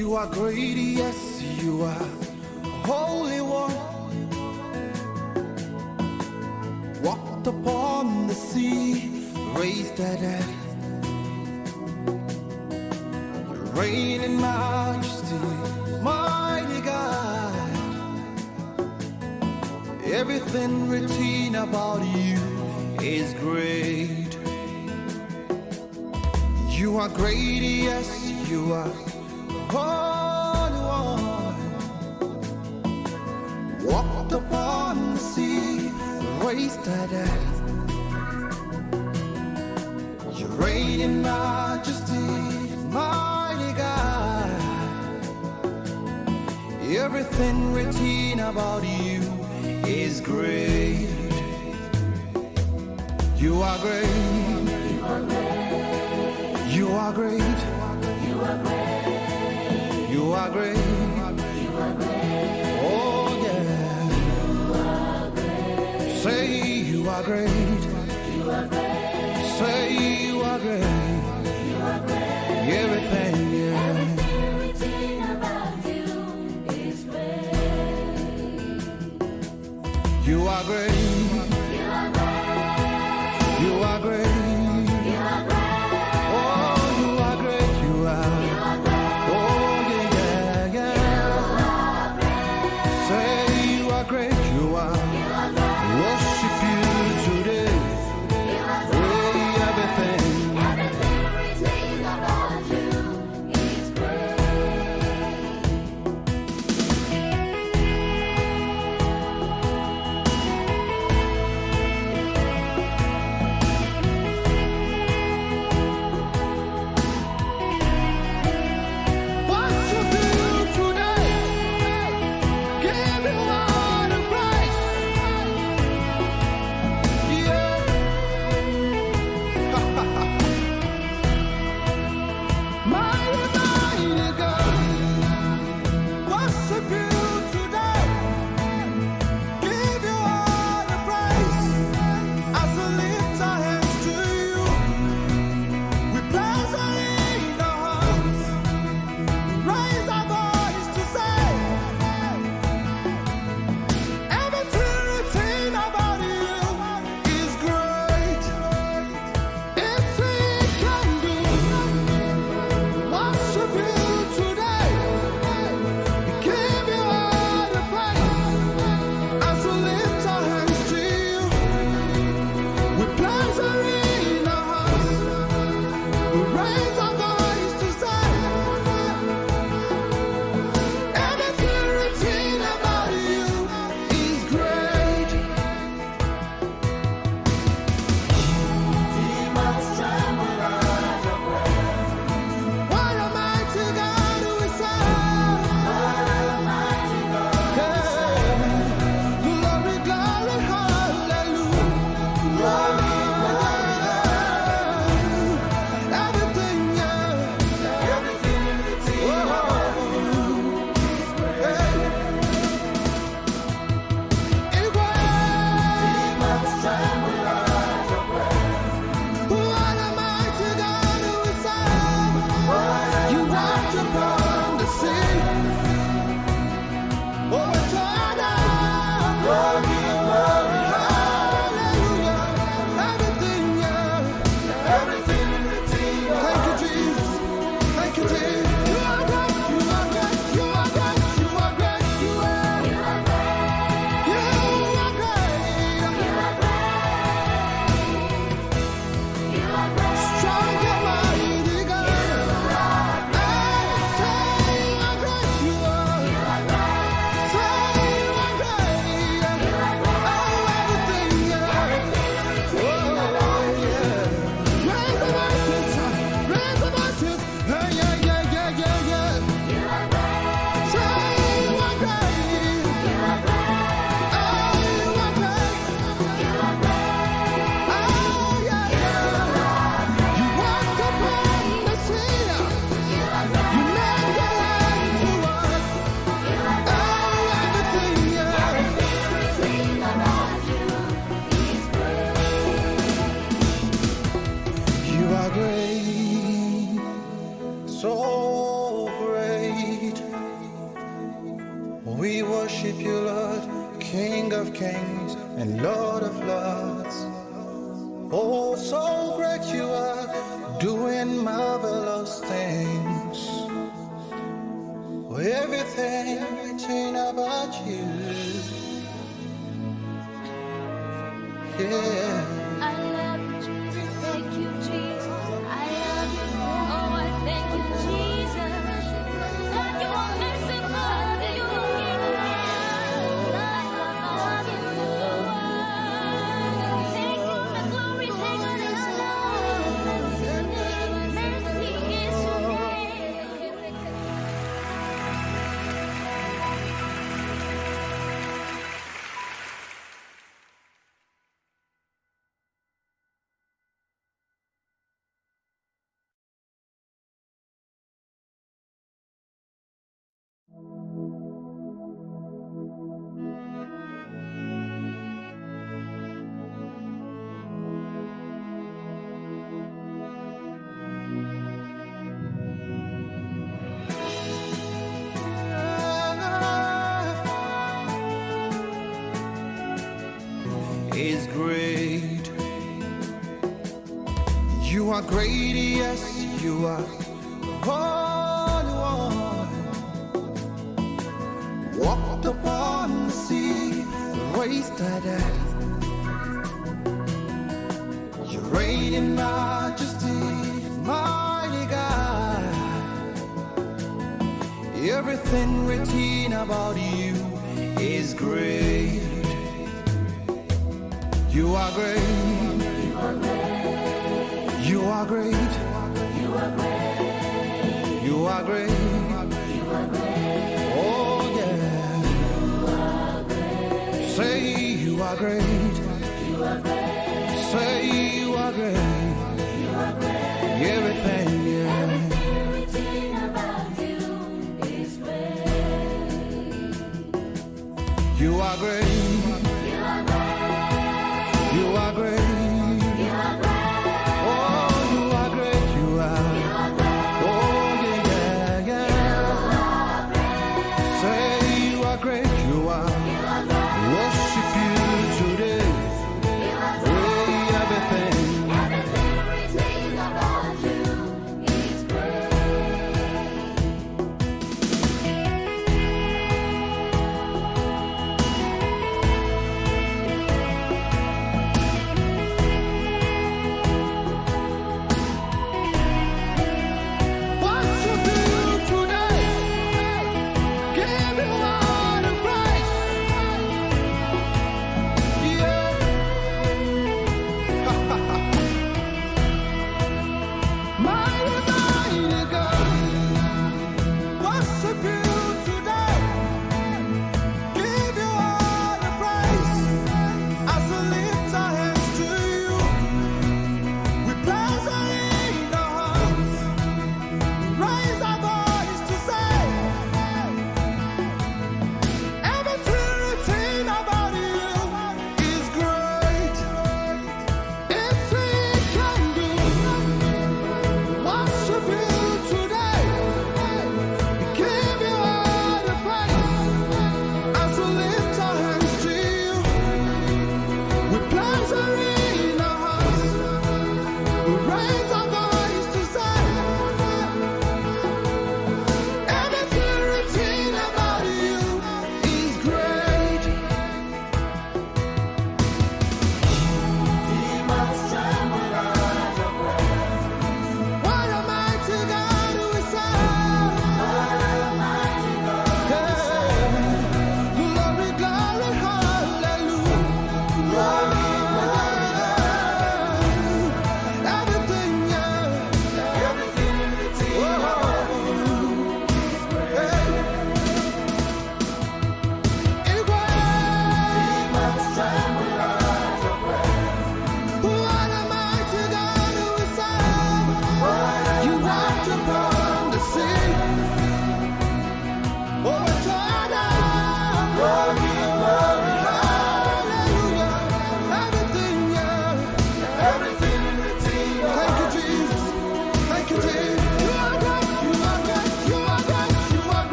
You are great, yes, you are Holy One. Walked upon the sea, raised the dead. Reign in majesty, mighty God. Everything written about you is great. You are great, yes, you are Holy One. Walked upon the sea, raised the dead. You reign in majesty, mighty God. Everything written about you is great. You are great. You are great. You are great. You are great. You are great. Oh yeah. You are great. Say you are great. You are great. Say you are great. You are great. Everything, yeah. Everything written about you is great. You are great. You are great. You are great. Give We worship you, Lord, King of kings and Lord of lords. Oh, so great you are, doing marvelous things. Everything written about you, yeah. I love you, Jesus. Thank you, Jesus. I love you. Oh, I thank you, Jesus. God, you are merciful. You are King of kings. I love you. Take all the glory, take all the honor. Mercy is your name. Is great. You are great, yes, you are Holy One. Walked upon the sea, raised the dead. You reign in majesty, mighty God. Everything written about you is great. You are great. You are great. You are great. You are great. You are great. Oh yeah. You are great. Say you are great. You are great. Say you are great. You are great. Everything, yeah. Everything written about you is great. You are great. You are great. You are great. Oh, you are great. You are. You are great. Oh, yeah, yeah, yeah. Say you are great. You are. You are great. Worship you today. You are Oh, great. everything. Everything written about you is great. Worship you today. Give you all the praise.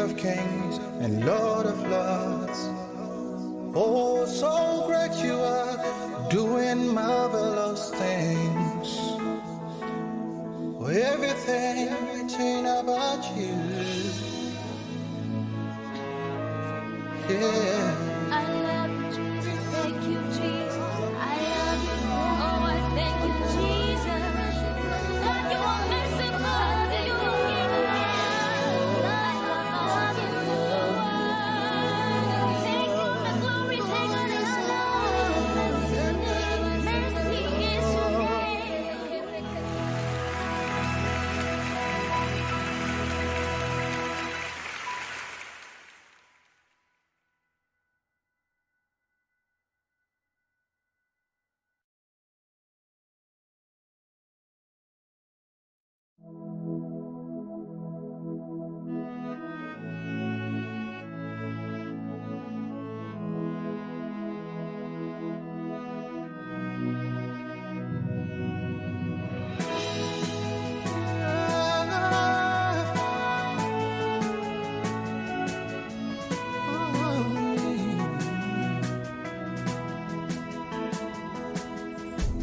of kings and Lord of lords. Oh, so great you are, doing marvelous things. Everything written about you, yeah. I love you, Jesus. Thank you, Jesus. I love you. Oh, I thank you, Jesus. God, you are merciful. You are King of Kings. Take all the glory, take all the honor. Mercy is your name.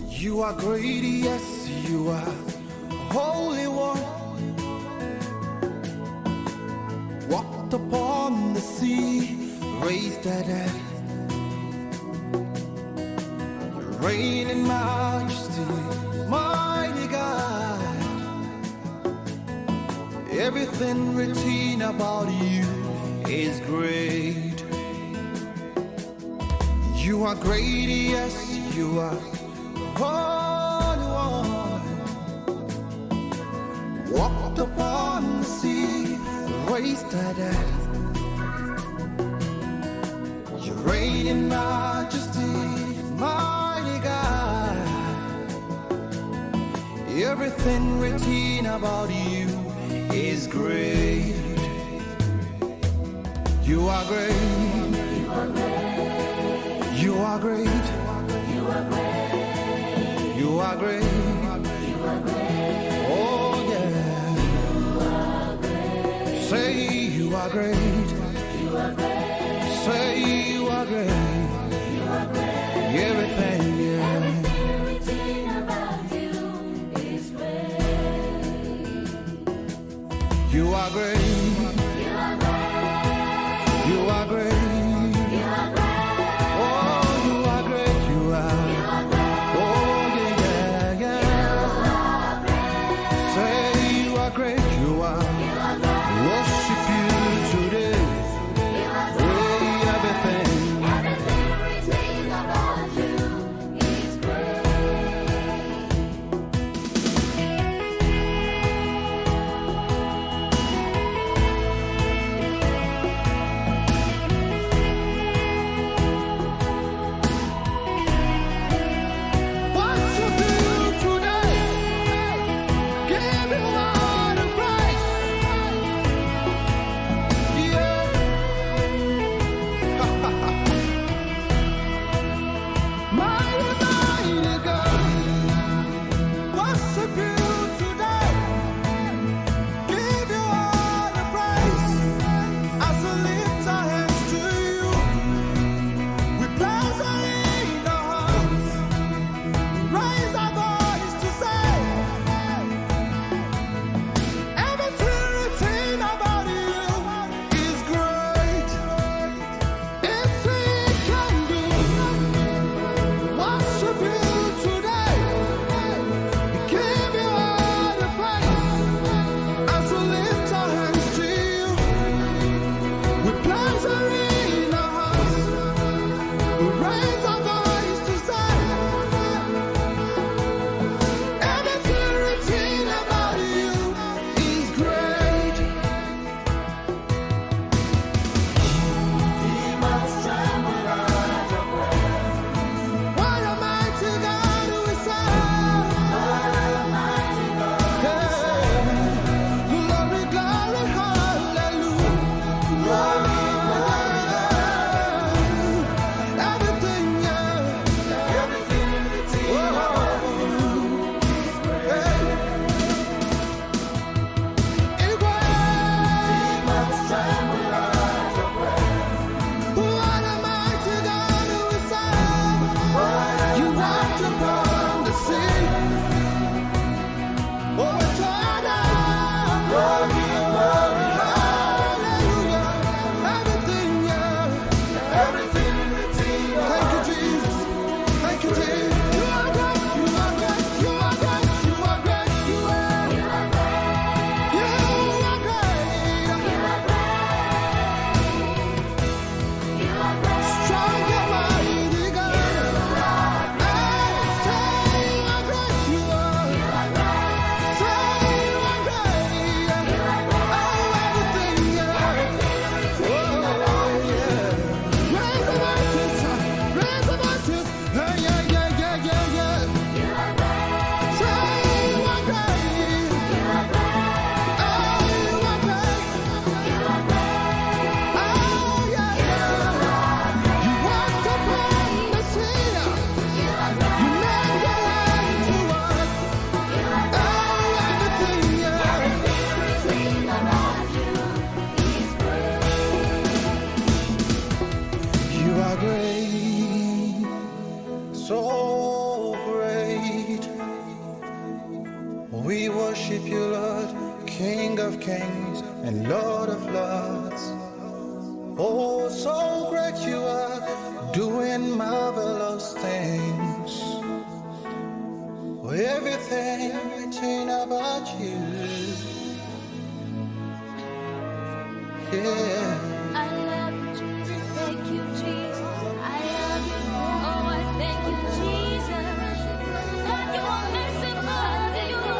You are great, yes, you are Holy One. Walked upon the sea, raised the dead. You reign in majesty, mighty God. Everything written about you is great. You are great, yes, you are Holy One. Walked upon the sea, raised the dead. You reign in majesty, mighty God. Everything written about you is great. You are great. You are great. You are great. You are great. You are great. Oh yeah. You are great. Say you are great. You are great. Say you are great. You are great. Everything, yeah. Everything written about you is great. You are great. You are great. You are great. You are great. Tremble. everything written about you. Yeah. I love you, Jesus. Thank you, Jesus. I love you. Oh, I thank you, Jesus. God, you are merciful. You are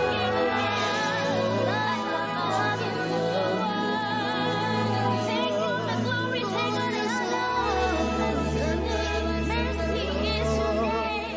take all the glory, take all the honor. Mercy is your name.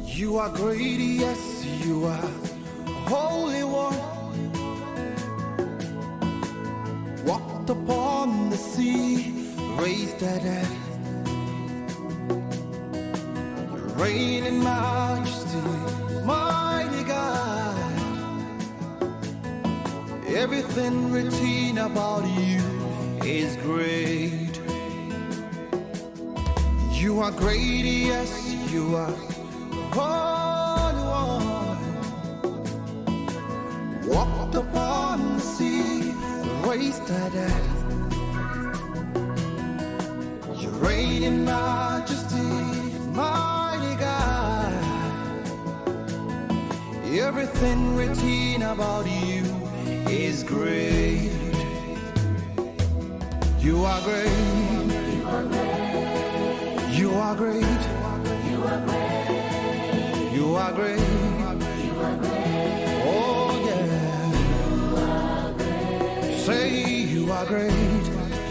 You are great, yes, you are Holy One. Walked upon the sea, raised the dead. You reign in majesty, mighty God. Everything written about you is great. You are great, yes, you are Holy One. Walked upon the sea, raised the dead. You reign in majesty, mighty God. Everything written about you is great. You are great. You are great. You are great. You are great. You are great. Oh yeah. You are great. Say you are great.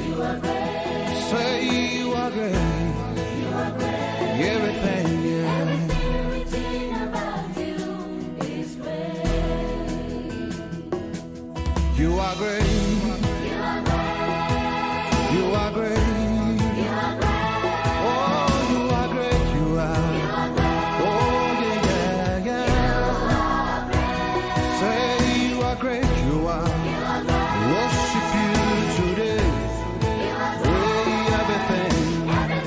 You are great. Say you are great. You are great. Everything, yeah. Everything written about you is great. You are great. You are great. You are great. Worship you today. Everything.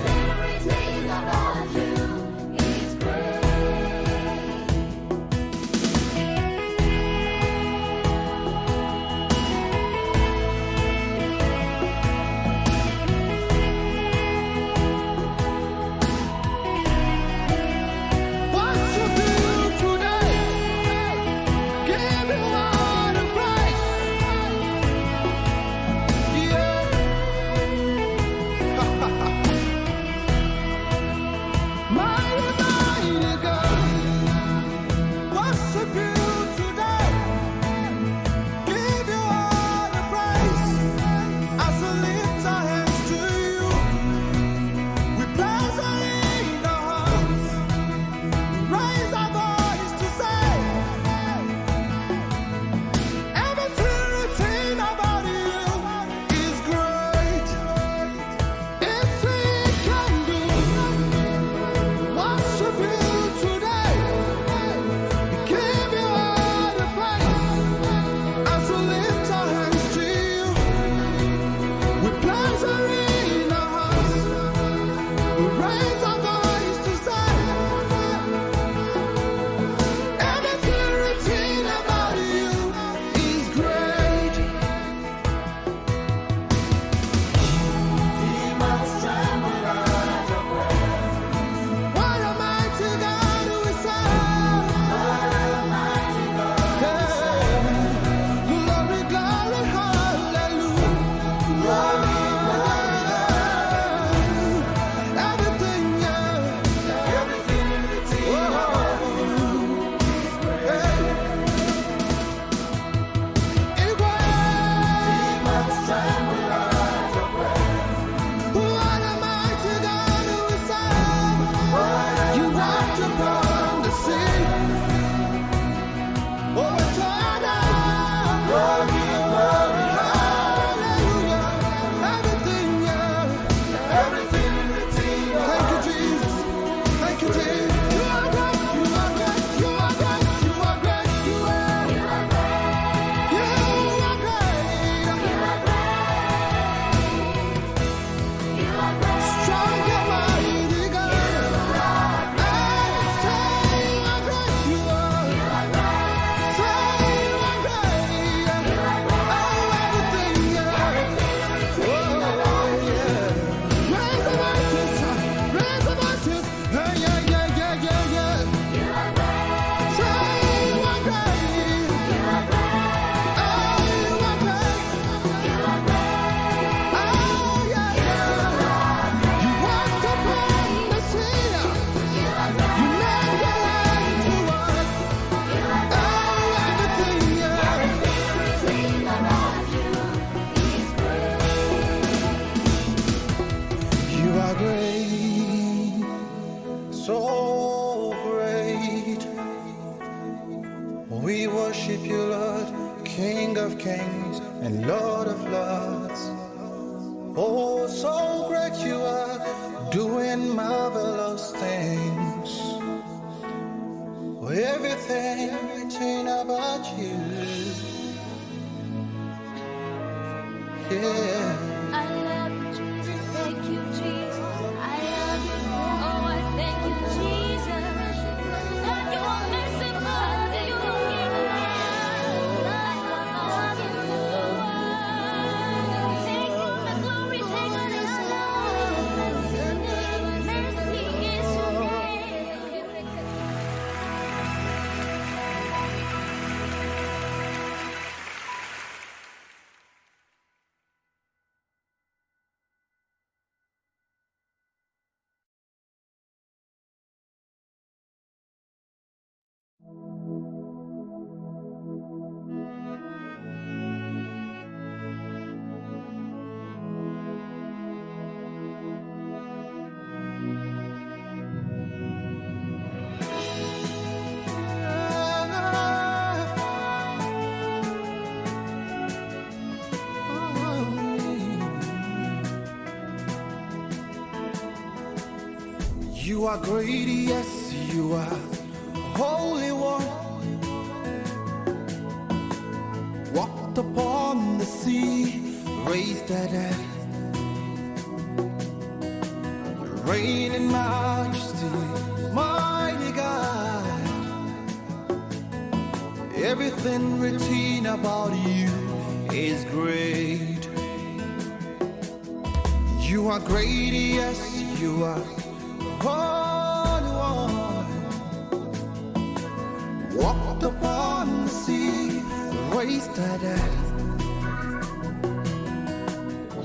kings and Lord of lords. Oh, so great you are, doing marvelous things. Everything written about you, yeah. I love you, Jesus. Thank you, Jesus. I love you. Oh, I thank you, Jesus. God, you are merciful. You are kind. I love you. Take all the glory, take all the honor. Mercy is your name. You are great, yes, you are Holy One. Walked upon the sea, raised the dead. Reign in majesty, mighty God. Everything written about you is great. You are great, yes, you are Holy One. Walked upon the sea, raised the dead.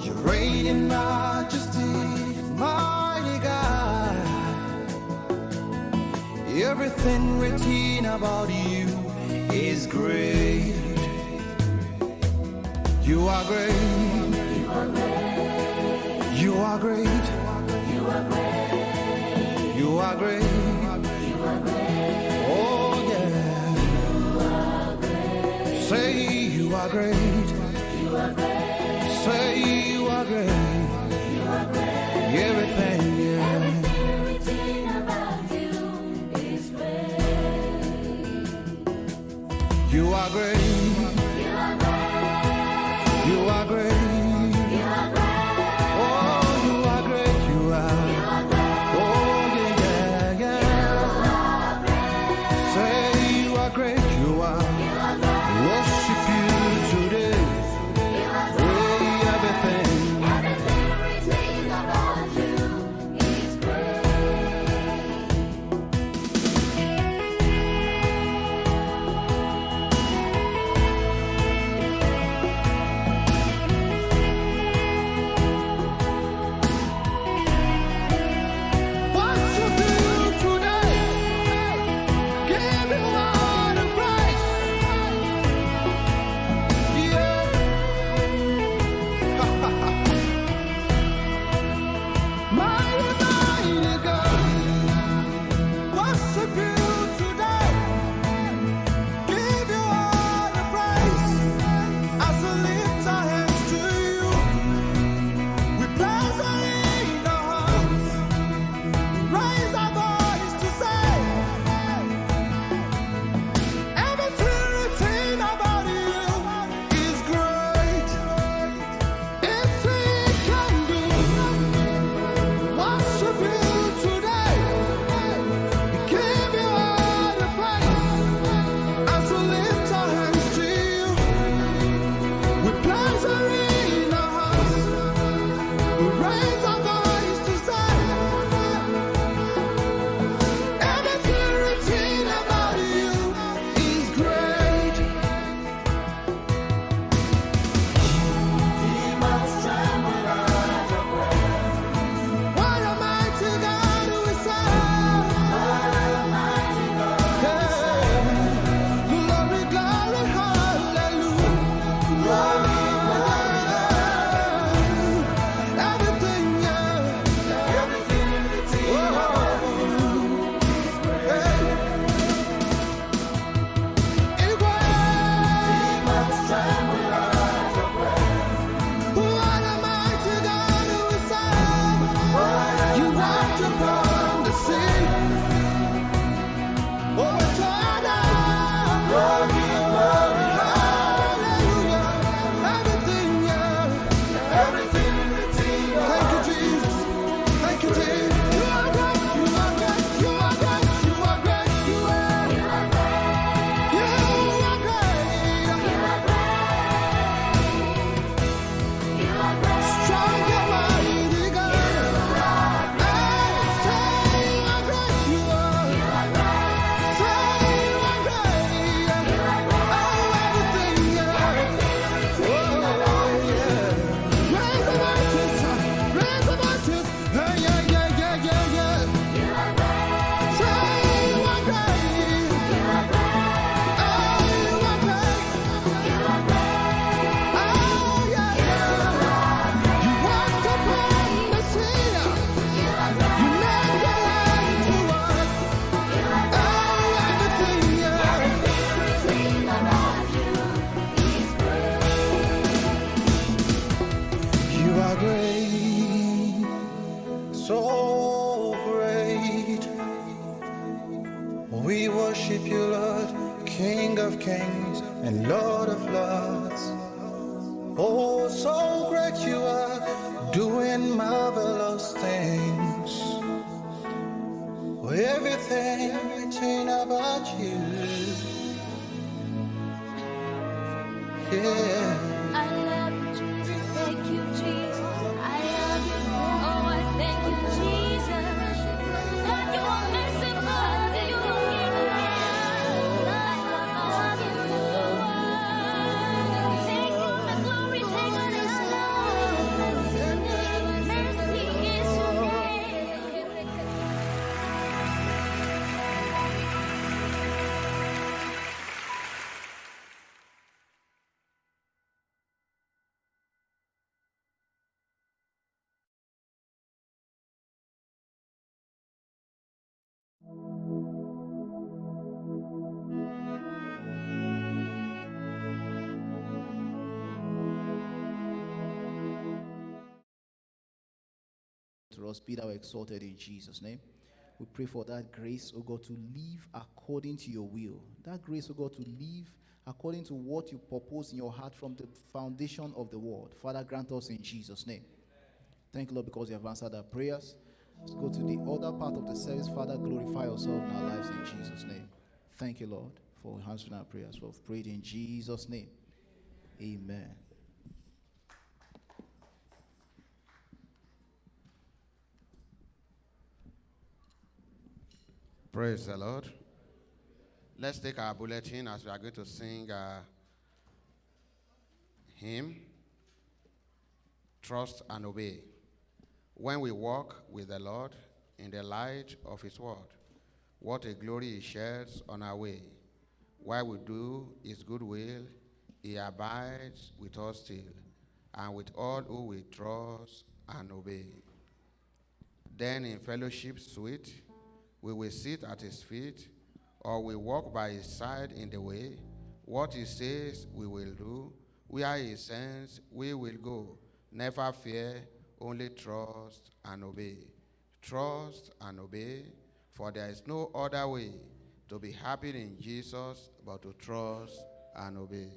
You reign in majesty, mighty God. Everything written about you is great. You are great. You are great. You are great. You are great. Oh yeah. Say you are great. Say you are great. Everything, yeah. Everything about you is great. You are great. You are great. Oh, you are great. You are. Oh yeah, yeah, yeah. Say you are great. You are. Worship you today. Hey, everything. Everything about you is great. so great. We worship you, Lord, King of kings and Lord of lords. Oh, so great you are, doing marvelous things. Everything about you, yeah. I love you, Jesus. Thank you, Jesus. I love you. Oh, I thank you, Jesus. God, you are merciful. You are King of kings. I love you. Take all the glory, take all the honor. Mercy is your name. To us, be thou exalted in Jesus' name. We pray for that grace, O God, to live according to your will. That grace, O God, to live according to what you purpose in your heart from the foundation of the world. Father, grant us in Jesus' name. Thank you, Lord, because you have answered our prayers. Let's go to the other part of the service. Father, glorify yourself in our lives in Jesus' name. Thank you, Lord, for answering our prayers. We've prayed in Jesus' name. Amen. Praise the Lord. Let's take our bulletin as we are going to sing hymn, Trust and Obey. When we walk with the Lord in the light of his word, what a glory he shares on our way. While we do his good will, he abides with us still, and with all who we trust and obey. Then in fellowship sweet, we will sit at his feet, or we walk by his side in the way. What he says we will do, where he sends we will go. Never fear, only trust and obey. Trust and obey, for there is no other way to be happy in Jesus but to trust and obey.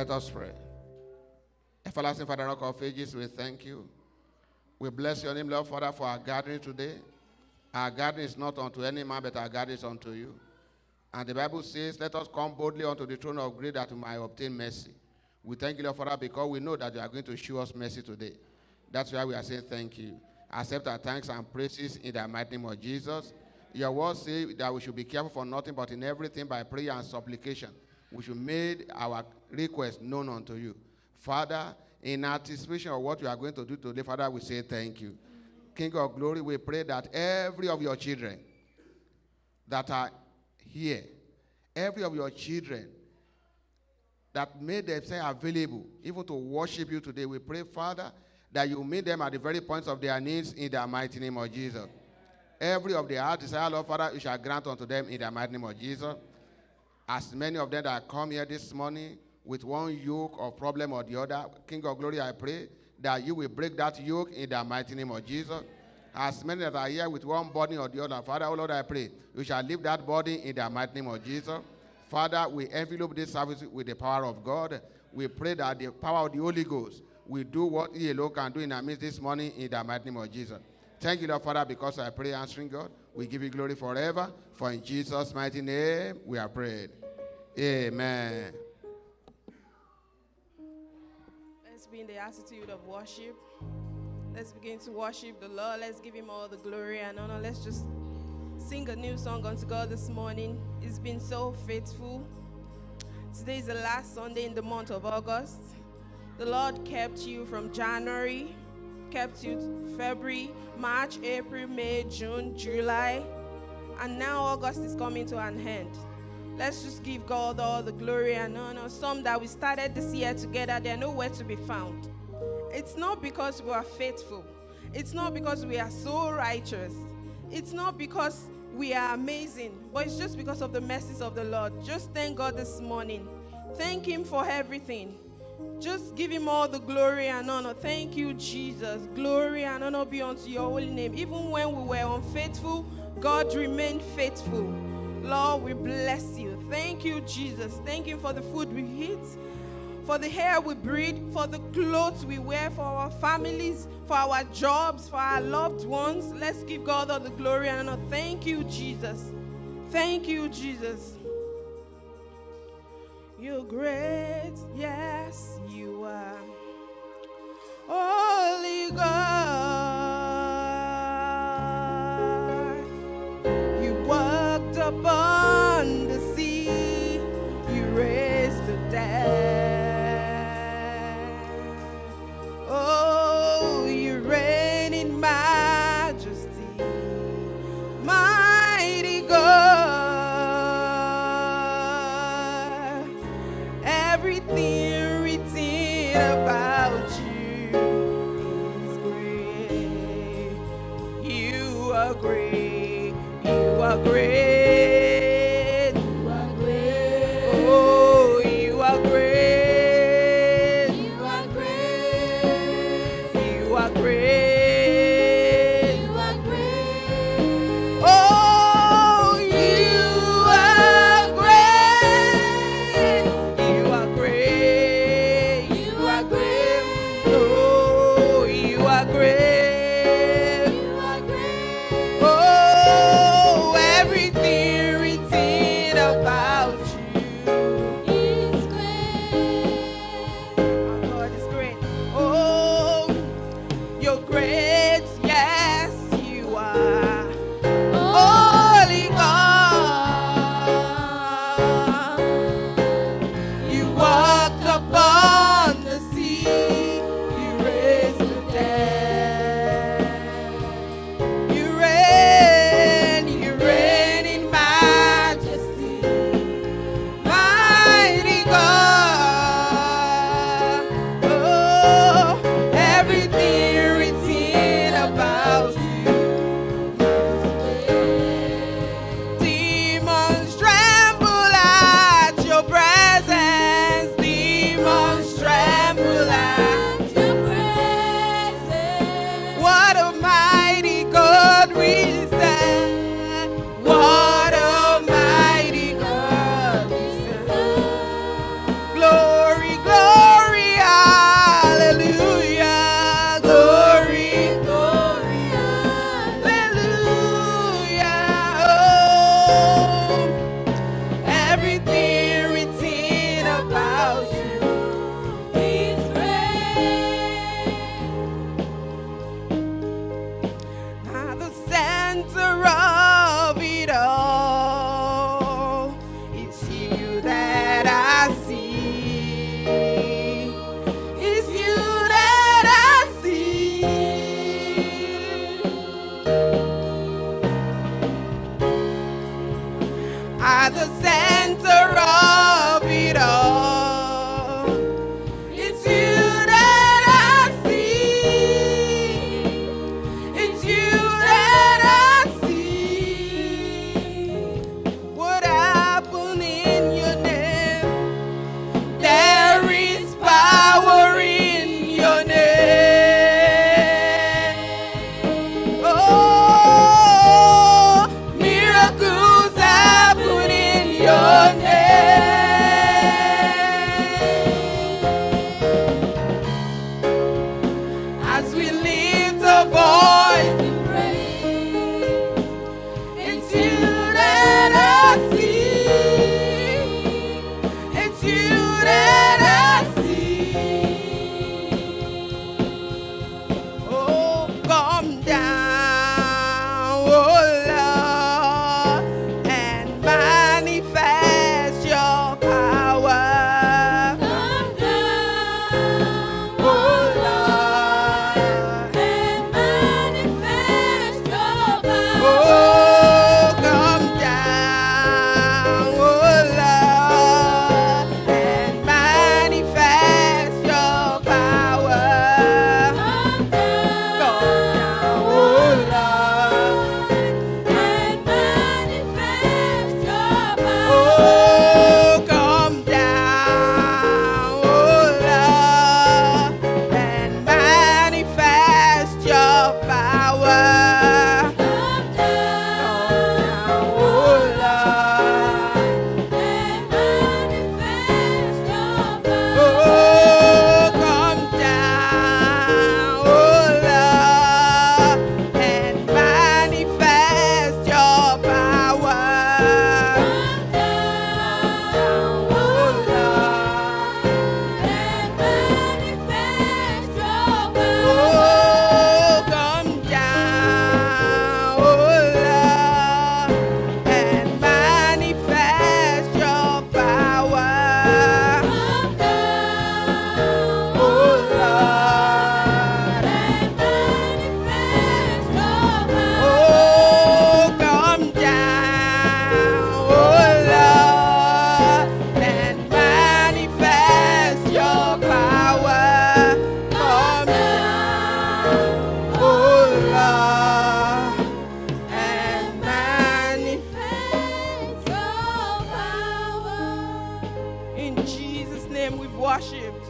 Let us pray. Everlasting Father, Rock of Ages, we thank you. We bless your name, Lord Father, for our gathering today. Our gathering is not unto any man, but our gathering is unto you. And the Bible says, let us come boldly unto the throne of grace that we might obtain mercy. We thank you, Lord Father, because we know that you are going to show us mercy today. That's why we are saying thank you. Accept our thanks and praises in the mighty name of Jesus. Your word says that we should be careful for nothing, but in everything by prayer and supplication, we should make our request known unto you. Father, in anticipation of what you are going to do today, Father, we say thank you. King of glory, we pray that every of your children that are here, every of your children that made themselves available even to worship you today, we pray, Father, that you meet them at the very points of their needs in the mighty name of Jesus. Every of their heart desire, Lord Father, you shall grant unto them in the mighty name of Jesus. As many of them that come here this morning with one yoke or problem or the other, King of glory, I pray that you will break that yoke in the mighty name of Jesus. As many that are here with one body or the other, Father, oh Lord, I pray, you shall leave that body in the mighty name of Jesus. Father, we envelop this service with the power of God. We pray that the power of the Holy Ghost will do what he alone can do in our midst this morning in the mighty name of Jesus. Thank you, Lord Father, because I pray answering God. We give you glory forever. For in Jesus' mighty name we are prayed. Amen. Let's be in the attitude of worship. Let's begin to worship the Lord. Let's give him all the glory and honor. Let's just sing a new song unto God this morning. He's been so faithful. Today is the last Sunday in the month of August. The Lord kept you from January, kept you February, March, April, May, June, July, and now August is coming to an end. Let's just give God all the glory and honor. Some that we started this year together, they're nowhere to be found. It's not because we are faithful. It's not because we are so righteous. It's not because we are amazing, but it's just because of the mercies of the Lord. Just thank God this morning. Thank him for everything. Just give him all the glory and honor. Thank you, Jesus. Glory and honor be unto your holy name. Even when we were unfaithful, God remained faithful. Lord, we bless you. Thank you, Jesus. Thank you for the food we eat, for the air we breathe, for the clothes we wear, for our families, for our jobs, for our loved ones. Let's give God all the glory and honor. Thank you, Jesus. Thank you, Jesus. You're great, yes, you are. Holy God, you walked upon the sea, you raised the dead. Oh, you reign in majesty, mighty God. Everything written about you is great. You are great. You are great. You are great. Oh, you are great. You are great. You are great. You are great. Oh, you are great. You are great. You are great. Oh, you are great. You are great. Oh, everything written about you. Is great. Our God is great. Oh, you're as we lift a voice. It's you that I see. It's you that I see. Oh, come down, oh Lord, and manifest your power. Come down, Oh Lord, and manifest your power. oh, come down, oh Lord, and manifest your power. Come down, Come down, oh Lord. and manifest your power. Oh, come down, oh Lord, and manifest your power. Come down, Oh Lord, and manifest your power. oh, come down, oh Lord, and manifest your power. Come down, Oh Lord. and manifest your power. Oh, come down, oh Lord, and manifest your power. Come down, Oh Lord, and manifest your power. oh, come down, oh Lord, and manifest your power. Come down, oh Lord, and manifest. Manifest your power. In Jesus' name we've worshipped.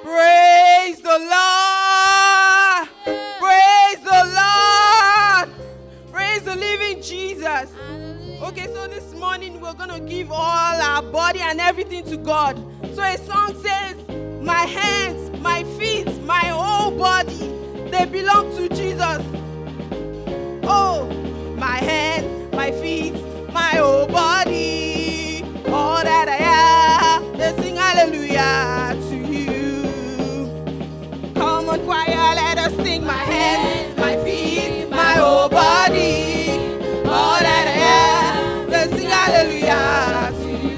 Praise the Lord! Praise the Lord! Praise the living Jesus. Okay, so this morning we're going to give all our body and everything to God. So a song says, my hands, my feet, my whole body, they belong to Jesus. Oh, my hands, my feet, my whole body, all that I am, they sing hallelujah to you. Come on, choir, let us sing. My hands, my feet, my whole body, all that I am, they sing hallelujah to you.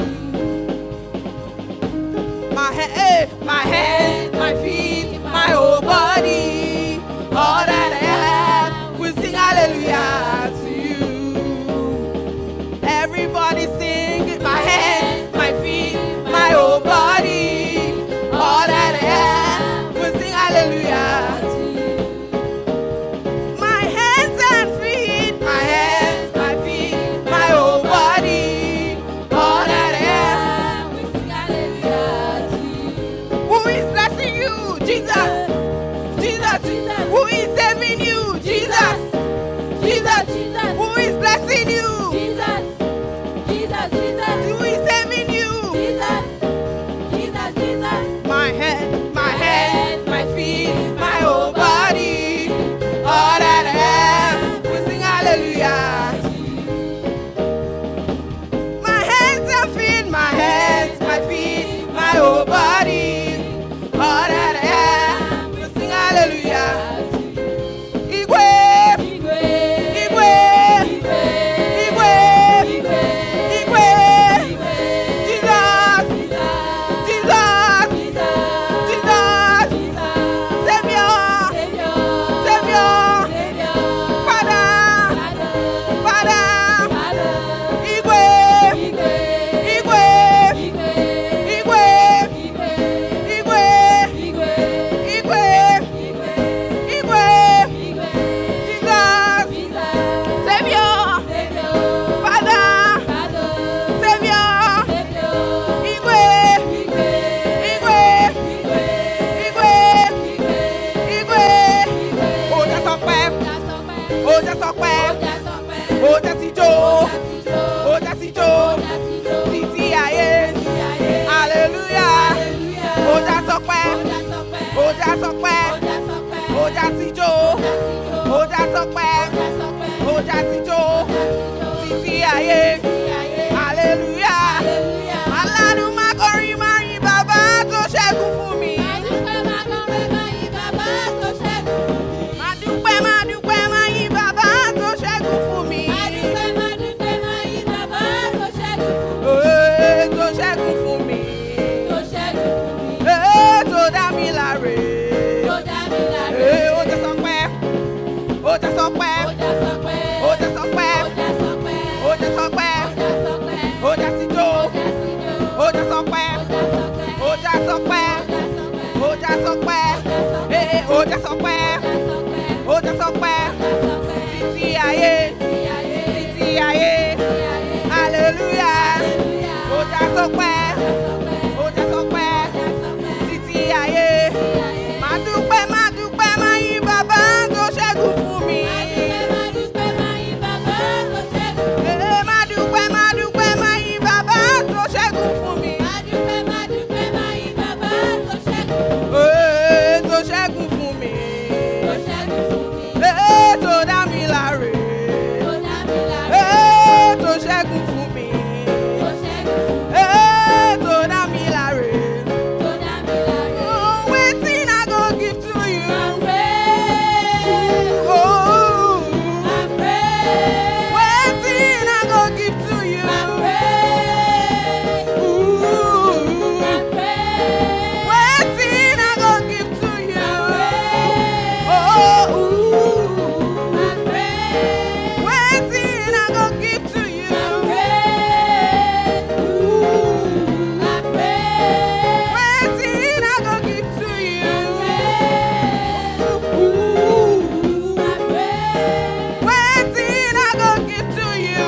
My hands, my feet, my whole body, all that I am, we sing hallelujah to you. Everybody sing. My hands, my feet, my whole body, all that I am, we sing hallelujah to you. My hands and feet, my hands, my feet, my whole body, all that I am, We sing hallelujah to you. who is blessing you? Jesus. Jesus. Who is saving you? Jesus. Jesus. Jesus. Who is blessing you? Jesus, Jesus, Jesus, Who is saving you? Jesus, Jesus, Jesus. My hands, my feet, my whole body, all that I am, we sing hallelujah. My hands and feet, my hands, my feet, my whole body, all that I am, we sing hallelujah. Igwe, Igwe, Igwe, Igwe, Igwe, Igwe, Igwe, Igwe. Jesus, Jesus, Jesus, Jesus, Jesus, Jesus. Savior, Savior, Savior, Savior. Father, Father, Father, Father. Igwe, Igwe, Igwe, Igwe, Igwe, Igwe, Igwe, Igwe, Igwe, Igwe, Igwe, Igwe. Jesus, Jesus, Savior, Savior, Father, Father, Savior, Savior. Igwe, Igwe, Igwe, Igwe, Igwe, Igwe, Igwe, Igwe. ó já sọ pé, Ó ó já sọ pé, já sọ pé, ó já sí jó, ó já sí jó, ó já sí jó, ó já sí jó. títí ayé, Títí ayé. hallelujah, Hallelujah. ó já sọ pé, Ó já sọ pé, ó já sọ pé, ó já sọ pé, ó já sí síjó, ó já sọpẹ́, ó já síjó, títí ayé. Hallelujah. Alánú máa kọrin máa yin bàbá tó ṣẹ́gun fún mi. Máa dúpẹ́ máa yin bàbá tó ṣẹ́gun fún mi. Tó ṣẹ́gun fún mi. Tó dá mi láre. Ó já sọpẹ́, ó já sọpẹ́, ó já sọpẹ́, ó já sọpẹ́, ó já síjó, ó já sọpẹ́, ó já sọpẹ́, ó já sọpẹ́, ó já sọpẹ́, ó já sọpẹ́, títí ayé, títí ayé, hallelujah, ó já sọpẹ́, ó já sọpẹ́, títí ayé. Máa dúpẹ́ máa yin bàbá tó ṣẹ́gun fún mi. Máa dúpẹ́ máa yin bàbá tó ṣẹ́gun fún mi. Tó ṣẹ́gun fún mi. Tó dá mi láre. Tó ṣẹ́gun fún mi. Tó dá mi láre. Oh, wetin I go give to you? Oh, wetin I go give to you? Wetin I go give to you? Oh, wetin I go give to you? Wetin I go give to you? Wetin I go give to you?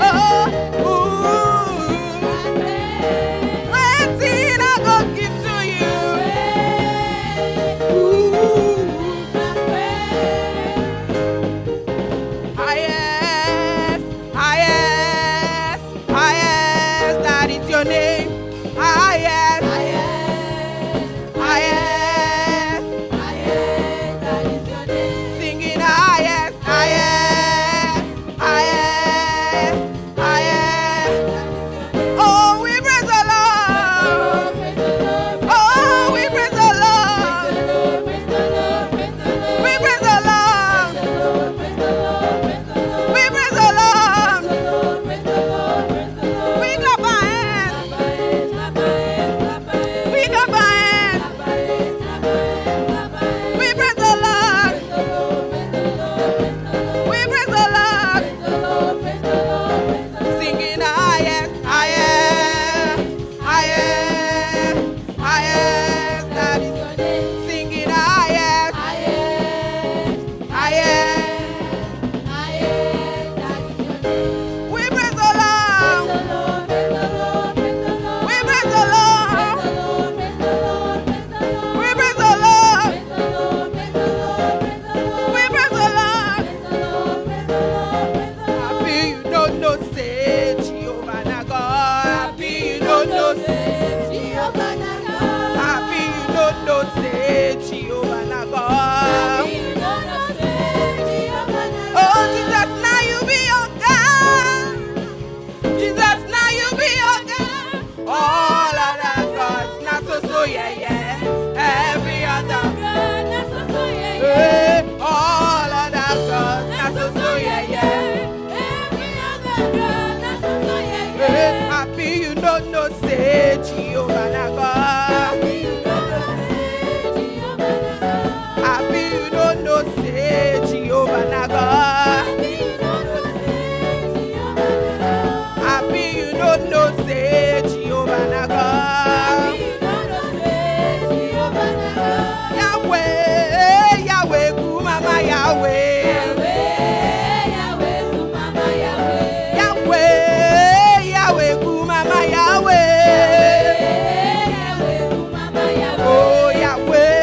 Oh, wetin I go give to you? Highest, that is your name. Highest, singing highest. Oh, we praise the Lord. Oh, we praise the Lord. We praise the Lord. We praise the Lord. We clap our hands. We clap our hands. We praise the Lord. We praise the Lord. Singing highest, that is your name. Singing highest, we praise the Lord. We praise the Lord. We praise the Lord. We praise the Lord. Happy you don't know say Jehovah na God. Happy you don't know say Jehovah na God. Happy you don't know say Jehovah na God. Oh Jesus, now you be your God. Jesus, now you be your God. All other gods, not so yeah. Every other God, not so yeah. All other gods, not so yeah. Every other God, not so yeah. Happy you don't know say Jehovah na God. Happy you don't know say Jehovah na God. Happy you don't know say Jehovah na God. Yahweh, Kumama Yahweh. Yahweh, Kumama Yahweh. Oh, Yahweh.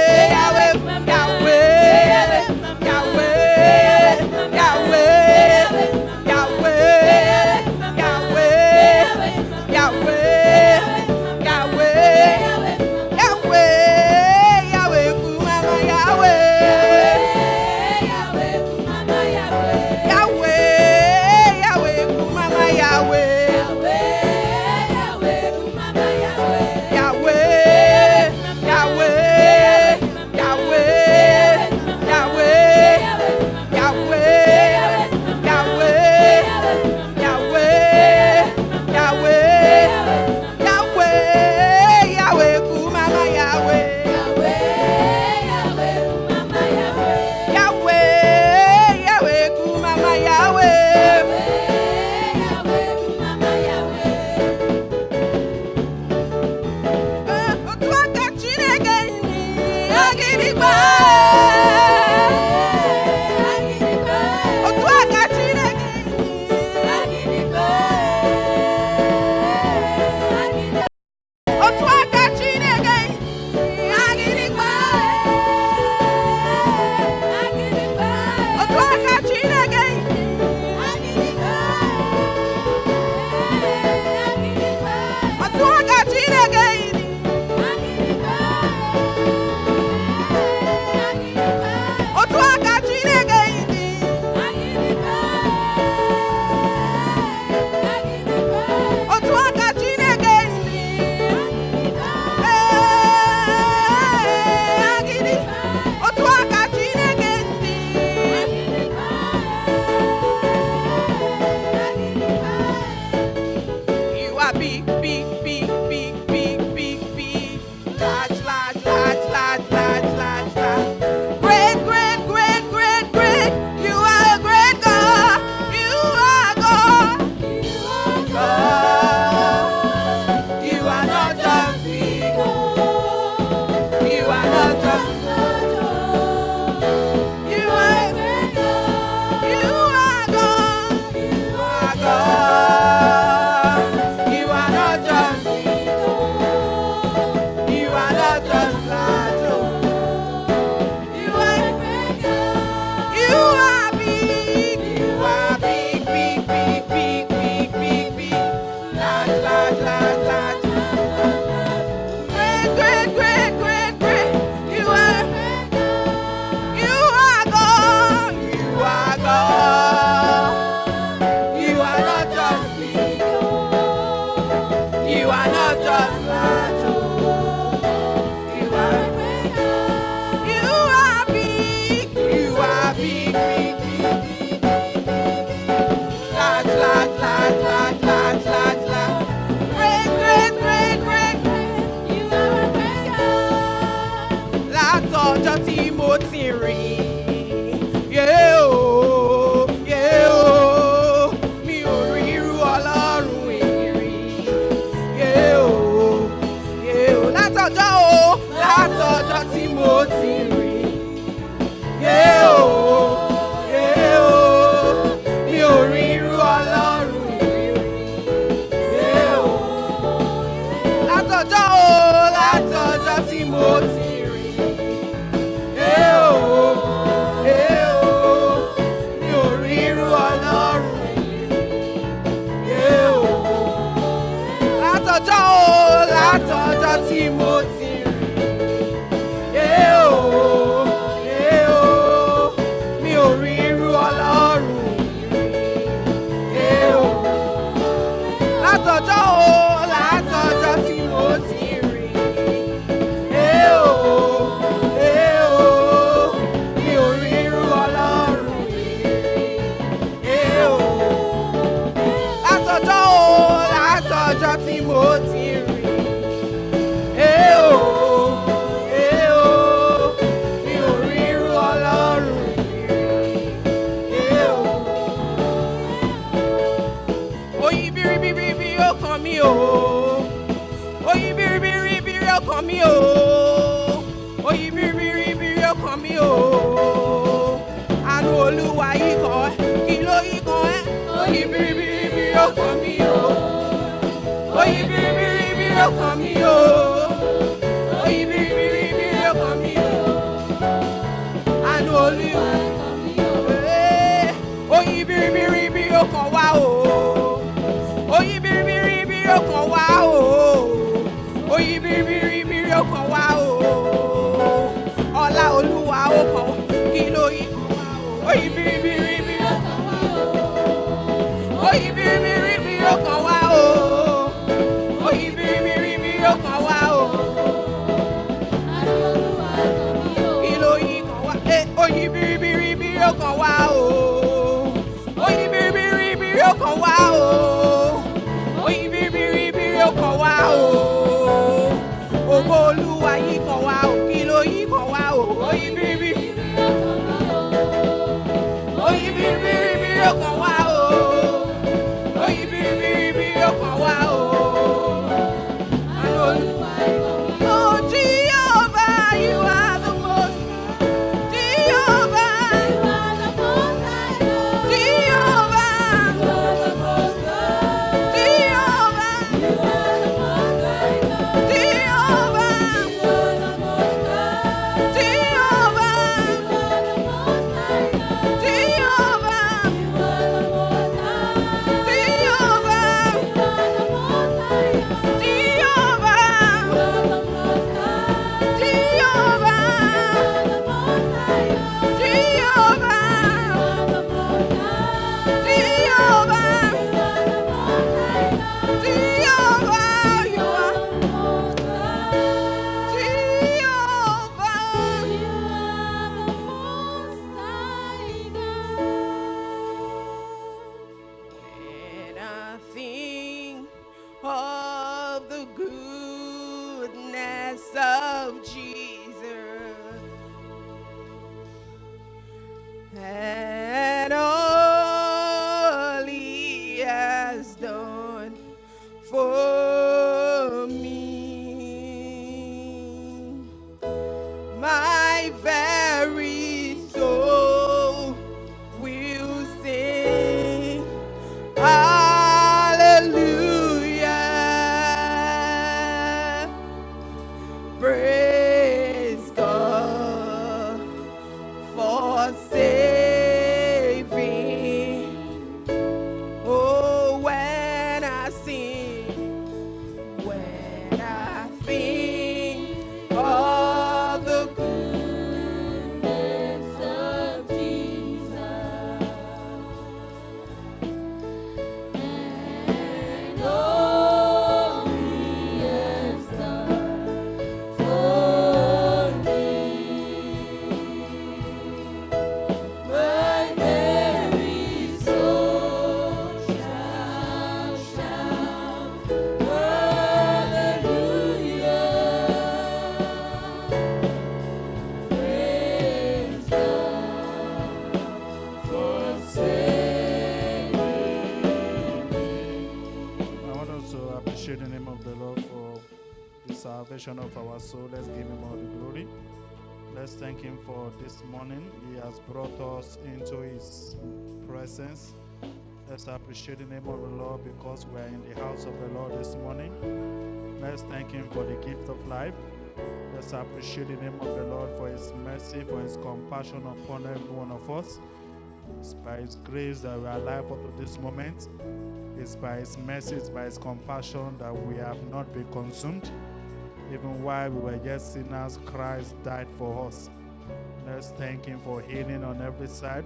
Olúwa kàn mí o. Oyin biribiri ó kàn wá o. Oyin biribiri ó kàn wá o. Oyin biribiri ó kàn wá o. Ọlá Olúwa ó kàn wá. Kí ló yí kàn wá o. Oyin biribiri ó kàn wá o. Oyin biribiri ó kàn wá o. Oyin biribiri ó kàn wá o. Kí ló yí kàn wá. Oyin biribiri ó kàn wá o. Oyin biribiri ó kàn wá o. Oyin biribiri ó kàn wá o. Ògo Olúwa yí kàn wá o. Kí ló yí kàn wá o. Oyin biribiri ó kàn wá o. Oyin biribiri ó kàn wá o. Oyin biribiri ó kàn wá o. Oh, Jehovah, you are the most. Jehovah, you are the most high God. Jehovah, you are the most high. Jehovah, you are the most high God. Jehovah, you are the most high. Jehovah, you are the most high God. Jehovah, you are the most high. Jehovah, you are the most high God. Jehovah, you are the most high. Jehovah, you are the most high God. Jehovah, you are the most high. Jehovah, you are the most high God. Jehovah, you are the most high. Jehovah, you are the most high God. When I think of the goodness of Jesus and all he has done for me, my very soul will sing hallelujah. Praise God for saving. Oh, when I sing, when I think of the goodness of Jesus and all he has done for me, my very soul shall shout hallelujah. Praise God for saving me. I want us to appreciate the name of the Lord for the salvation of our soul. Let's give him all the glory. Let's thank him for this morning. He has brought us into his presence. Let's appreciate the name of the Lord because we are in the house of the Lord this morning. Let's thank him for the gift of life. Let's appreciate the name of the Lord for his mercy, for his compassion upon every one of us. It's by his grace that we are alive up to this moment. It's by his mercy, it's by his compassion that we have not been consumed. Even while we were yet sinners, Christ died for us. Let's thank him for healing on every side.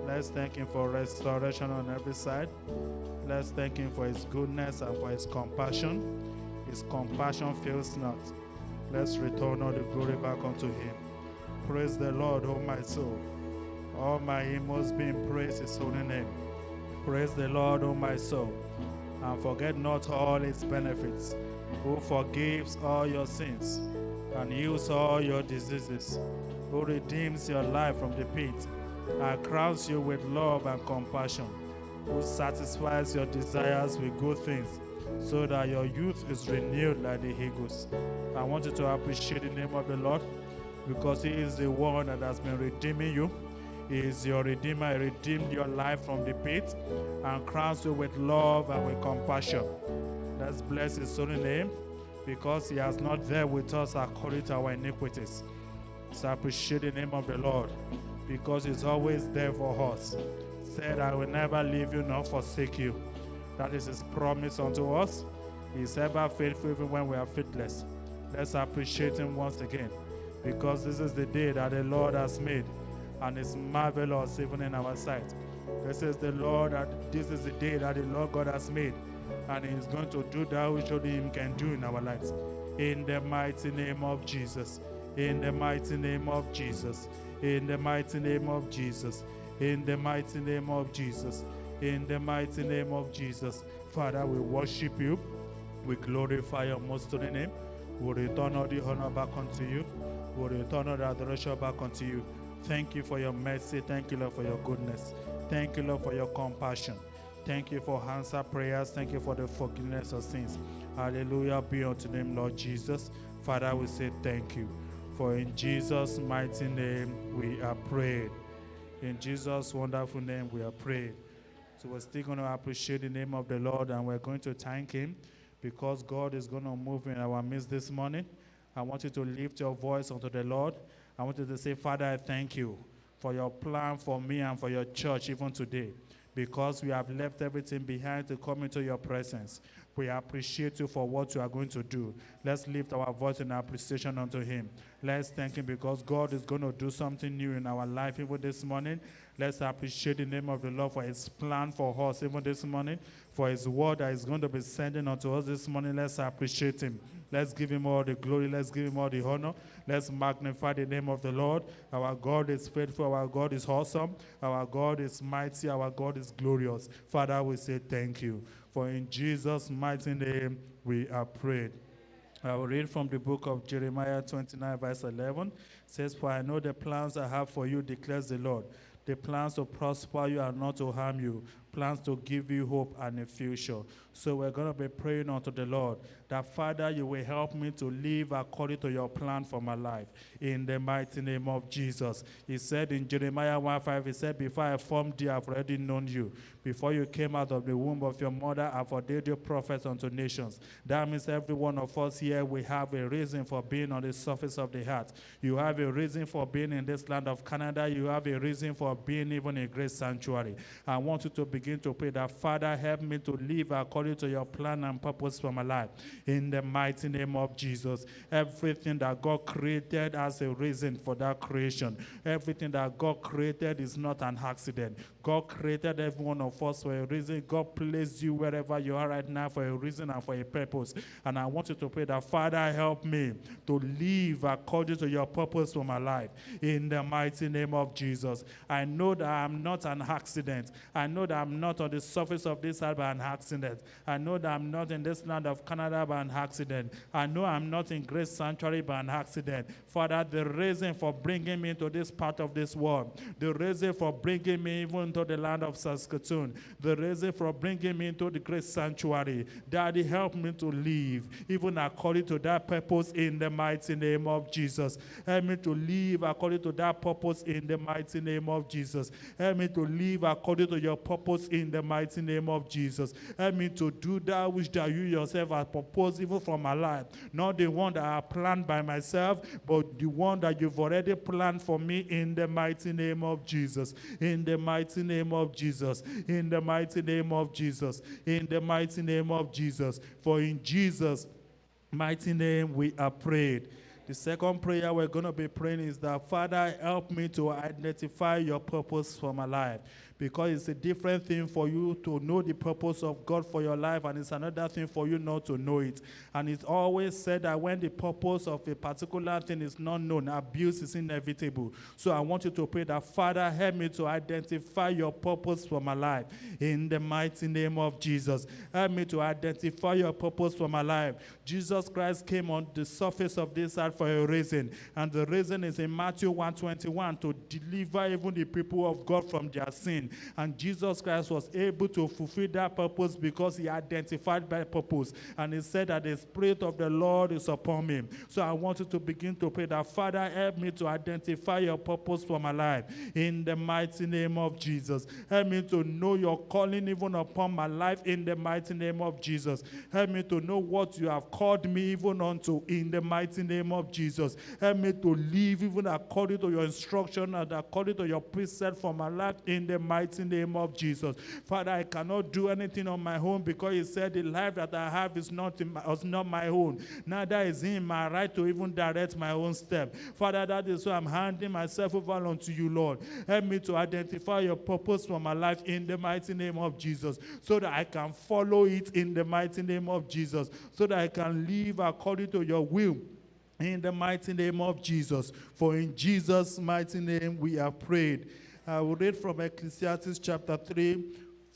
Let's thank him for restoration on every side. Let's thank him for his goodness and for his compassion. His compassion fails not. Let's return all the glory back unto him. Praise the Lord, O my soul. All my inmost being, praise his holy name. Praise the Lord, O my soul, and forget not all his benefits, who forgives all your sins and heals all your diseases, who redeems your life from the pit and crowns you with love and compassion, who satisfies your desires with good things, so that your youth is renewed like the eagles. I want you to appreciate the name of the Lord because he is the one that has been redeeming you. He is your Redeemer. He redeemed your life from the pit and crowns you with love and with compassion. Let's bless his holy name because he has not dealt with us according to our iniquities. So appreciate the name of the Lord. because He's always there for us. Said, I will never leave you nor forsake you. That is His promise unto us. He's ever faithful even when we are faithless. Let's appreciate Him once again, because this is the day that the Lord has made, and it's marvelous even in our sight. This is the day that the Lord God has made, and He's going to do that which only Him can do in our lives. In the mighty name of Jesus. In the mighty name of Jesus. In the mighty name of Jesus. In the mighty name of Jesus. In the mighty name of Jesus. Father, we worship you. We glorify your most holy name. We return all the honor back unto you. We return all the adoration back unto you. Thank you for your mercy. Thank you, Lord, for your goodness. Thank you, Lord, for your compassion. Thank you for answer prayers. Thank you for the forgiveness of sins. Hallelujah be unto the name, Lord Jesus. Father, we say thank you. For in Jesus' mighty name we are prayed. In Jesus' wonderful name we are prayed. So we're still going to appreciate the name of the Lord, and we're going to thank Him because God is going to move in our midst this morning. I want you to lift your voice unto the Lord. I want you to say, Father, I thank you for your plan for me and for your church even today, because we have left everything behind to come into your presence. We appreciate you for what you are going to do. Let's lift our voice in appreciation unto Him. Let's thank Him because God is going to do something new in our life even this morning. Let's appreciate the name of the Lord for His plan for us even this morning, for His word that is going to be sending unto us this morning. Let's appreciate Him. Let's give Him all the glory. Let's give Him all the honor. Let's magnify the name of the Lord. Our God is faithful. Our God is awesome. Our God is mighty. Our God is glorious. Father, we say thank you. For in Jesus' mighty name we are prayed. I will read from the book of Jeremiah 29, verse 11. It says, For I know the plans I have for you, declares the Lord. The plans to prosper you and not to harm you. Plans to give you hope and a future. So we're going to be praying unto the Lord that, Father, you will help me to live according to your plan for my life. In the mighty name of Jesus. He said in Jeremiah 1:5, he said, Before I formed thee, I've already known you. Before you came out of the womb of your mother, I've ordained you prophets unto nations. That means every one of us here, we have a reason for being on the surface of the earth. You have a reason for being in this land of Canada. You have a reason for being even a great sanctuary. I want you to begin to pray that, Father, help me to live according to your plan and purpose for my life. In the mighty name of Jesus. Everything that God created has a reason for that creation. Everything that God created is not an accident. God created every one of us for a reason. God placed you wherever you are right now for a reason and for a purpose. And I want you to pray that, Father, help me to live according to your purpose for my life. In the mighty name of Jesus. I know that I'm not an accident. I know that I'm not on the surface of this earth by an accident. I know that I'm not in this land of Canada by an accident. I know I'm not in Grace Sanctuary by an accident. Father, the reason for bringing me into this part of this world, the reason for bringing me even to the land of Saskatoon, the reason for bringing me into the Grace Sanctuary, Daddy, help me to live even according to that purpose in the mighty name of Jesus. Help me to live according to that purpose in the mighty name of Jesus. Help me to live according to your purpose in the mighty name of Jesus. Help me to do that which that you yourself have proposed even for my life. Not the one that I planned by myself, but the one that you've already planned for me in the mighty name of Jesus. In the mighty name of Jesus. In the mighty name of Jesus. In the mighty name of Jesus. For in Jesus' mighty name we are prayed. The second prayer we're going to be praying is that, Father, help me to identify your purpose for my life. Because it's a different thing for you to know the purpose of God for your life, and it's another thing for you not to know it. And it's always said that when the purpose of a particular thing is not known, abuse is inevitable. So I want you to pray that, Father, help me to identify your purpose for my life. In the mighty name of Jesus. Help me to identify your purpose for my life. Jesus Christ came on the surface of this earth for a reason. And the reason is in Matthew 1:21, to deliver even the people of God from their sin. And Jesus Christ was able to fulfill that purpose because he identified by purpose. And he said that the Spirit of the Lord is upon me. So I want you to begin to pray that, Father, help me to identify your purpose for my life. In the mighty name of Jesus. Help me to know your calling even upon my life in the mighty name of Jesus. Help me to know what you have called me even unto in the mighty name of of Jesus. Help me to live even according to your instruction and according to your precept for my life in the mighty name of Jesus. Father, I cannot do anything on my own because you said the life that I have is not my own. Neither is in my right to even direct my own step. Father, that is why I'm handing myself over unto you, Lord. Help me to identify your purpose for my life in the mighty name of Jesus, so that I can follow it in the mighty name of Jesus, so that I can live according to your will in the mighty name of Jesus. For in Jesus' mighty name we have prayed. I will read from Ecclesiastes chapter 3,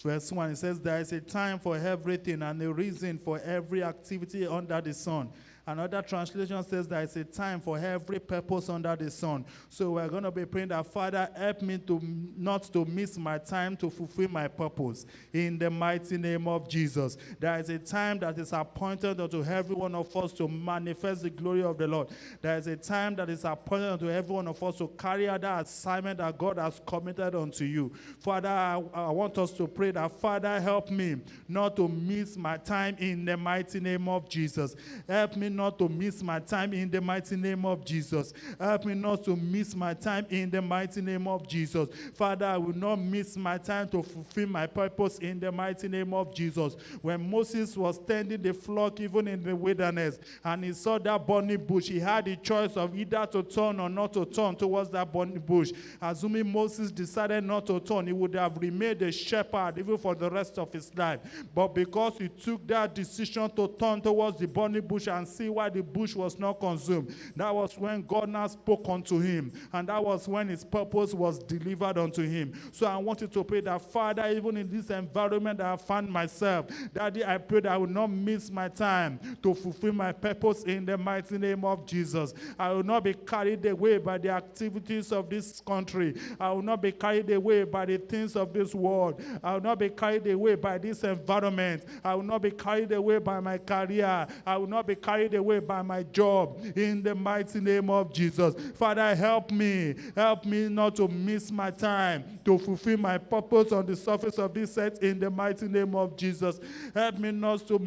verse 1. It says, there is a time for everything and a reason for every activity under the sun. Another translation says there is a time for every purpose under the sun. So we're going to be praying that, Father, help me to not to miss my time to fulfill my purpose in the mighty name of Jesus. There is a time that is appointed unto every one of us to manifest the glory of the Lord. There is a time that is appointed unto every one of us to carry out that assignment that God has committed unto you. Father, I want us to pray that, Father, help me not to miss my time in the mighty name of Jesus. Help me not to miss my time in the mighty name of Jesus. Help me not to miss my time in the mighty name of Jesus. Father, I will not miss my time to fulfill my purpose in the mighty name of Jesus. When Moses was tending the flock even in the wilderness and he saw that burning bush, he had the choice of either to turn or not to turn towards that burning bush. Assuming Moses decided not to turn, he would have remained a shepherd even for the rest of his life. But because he took that decision to turn towards the burning bush and see why the bush was not consumed, that was when God now spoke unto him, and that was when his purpose was delivered unto him. So I want you to pray that, Father, even in this environment that I found myself, Daddy, I pray that I will not miss my time to fulfill my purpose in the mighty name of Jesus. I will not be carried away by the activities of this country. I will not be carried away by the things of this world. I will not be carried away by this environment. I will not be carried away by my career. I will not be carried away by my job in the mighty name of Jesus. Father, help me not to miss my time to fulfill my purpose on the surface of this earth in the mighty name of Jesus. Help me not to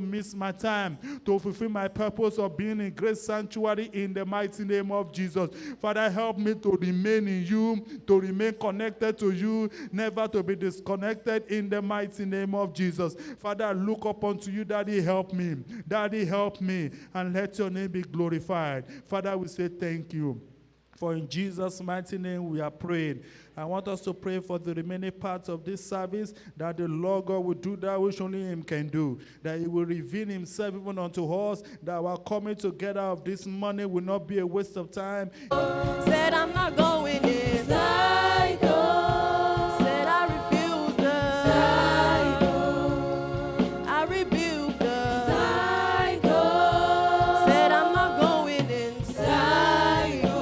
miss my time to fulfill my purpose of being in great sanctuary in the mighty name of Jesus. Father, help me to remain in you, to remain connected to you, never to be disconnected in the mighty name of Jesus. Father, I look up unto you. Daddy, help me. Daddy, help me, and let your name be glorified. Father, we say thank you. For in Jesus' mighty name we are praying. I want us to pray for the remaining parts of this service, that the Lord God will do that which only him can do, that he will reveal himself even unto us, that our coming together of this money will not be a waste of time. Said I'm not going in. Psycho. Said I refuse the psycho. I rebuke the psycho. Said I'm not going in. Psycho.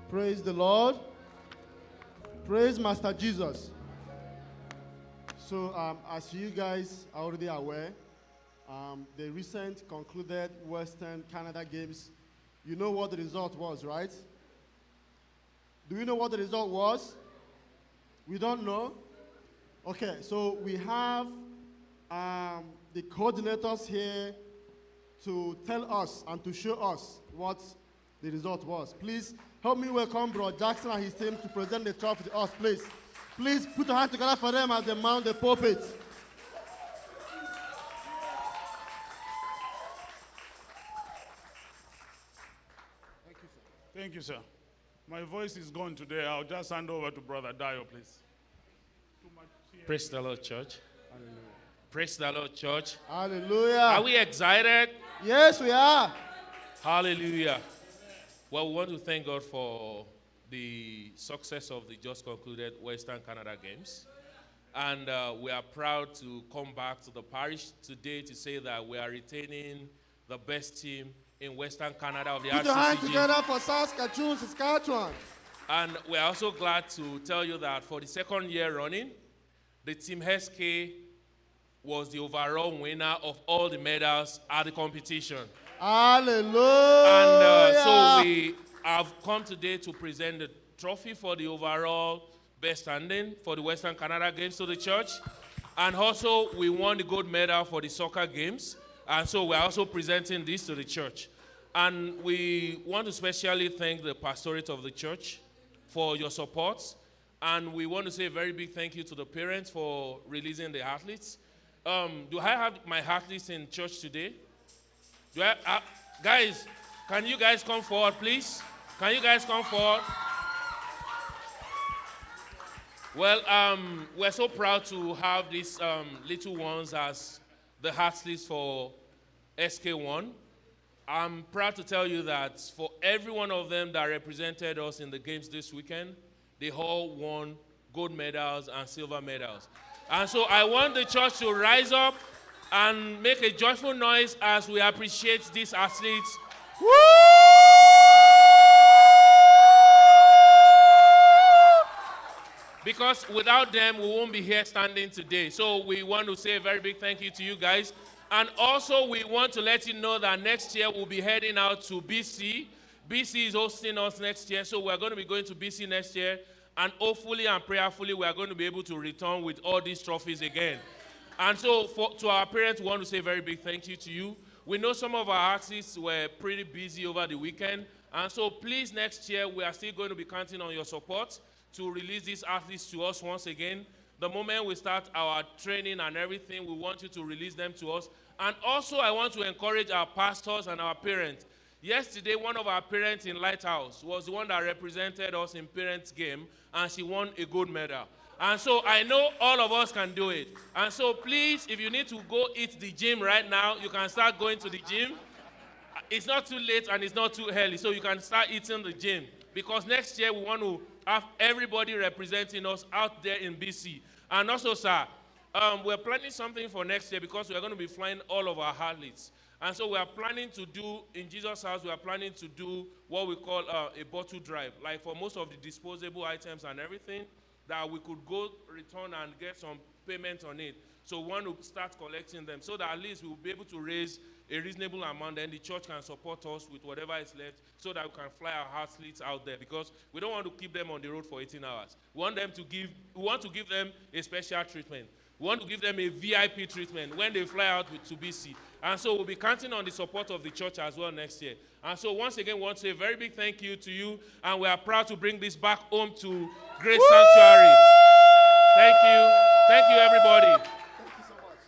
Praise the Lord. Praise Master Jesus. So, as you guys are already aware, the recent concluded Western Canada Games, you know what the result was, right? Do we know what the result was? We don't know? Okay, so we have the coordinators here to tell us and to show us what the result was. Please help me welcome Bro Jackson and his team to present the trophy to us, please. Please put your hand together for them as they mount the pulpit. Thank you, sir. My voice is gone today. I'll just hand over to Brother Dio, please. Praise the Lord, church. Hallelujah. Praise the Lord, church. Hallelujah. Are we excited? Yes, we are. Hallelujah. Well, we want to thank God for the success of the just concluded Western Canada Games. And we are proud to come back to the parish today to say that we are retaining the best team in Western Canada of the Put your hands RCCG. together for Saskatchewan, Saskatchewan. And we're also glad to tell you that for the second year running, the Team SK was the overall winner of all the medals at the competition. Hallelujah. And so we have come today to present the trophy for the overall best standing for the Western Canada Games to the church. And also we won the gold medal for the soccer games. And so we're also presenting this to the church. And we want to specially thank the pastorate of the church for your support. And we want to say a very big thank you to the parents for releasing the athletes. Do I have my athletes in church today? Guys, can you guys come forward, please? Can you guys come forward? Well, we're so proud to have these little ones as the athletes for SK1. I'm proud to tell you that for every one of them that represented us in the games this weekend, they all won gold medals and silver medals. And so I want the church to rise up and make a joyful noise as we appreciate these athletes. Woo! Because without them, we won't be here standing today. So we want to say a very big thank you to you guys. And also, we want to let you know that next year we'll be heading out to BC. BC is hosting us next year, so we're going to be going to BC next year. And hopefully and prayerfully, we are going to be able to return with all these trophies again. And so to our parents, we want to say a very big thank you to you. We know some of our artists were pretty busy over the weekend. And so please, next year, we are still going to be counting on your support to release these athletes to us once again. The moment we start our training and everything, we want you to release them to us. And also, I want to encourage our pastors and our parents. Yesterday, one of our parents in Lighthouse was the one that represented us in parents' game, and she won a gold medal. And so I know all of us can do it. And so please, if you need to go eat the gym right now, you can start going to the gym. It's not too late and it's not too early, so you can start eating the gym. Because next year, we want to have everybody representing us out there in BC. And also, sir, we're planning something for next year because we're going to be flying all of our athletes. And so we are planning to do, in Jesus' house, we are planning to do what we call a bottle drive. Like for most of the disposable items and everything, that we could go return and get some payment on it. So we want to start collecting them so that at least we will be able to raise a reasonable amount, and the church can support us with whatever is left so that we can fly our athletes out there, because we don't want to keep them on the road for 18 hours. We want to give them a special treatment. We want to give them a VIP treatment when they fly out to BC. And so we'll be counting on the support of the church as well next year. And so once again, we want to say a very big thank you to you, and we are proud to bring this back home to Grace Sanctuary. Thank you. Thank you, everybody. Thank you so much.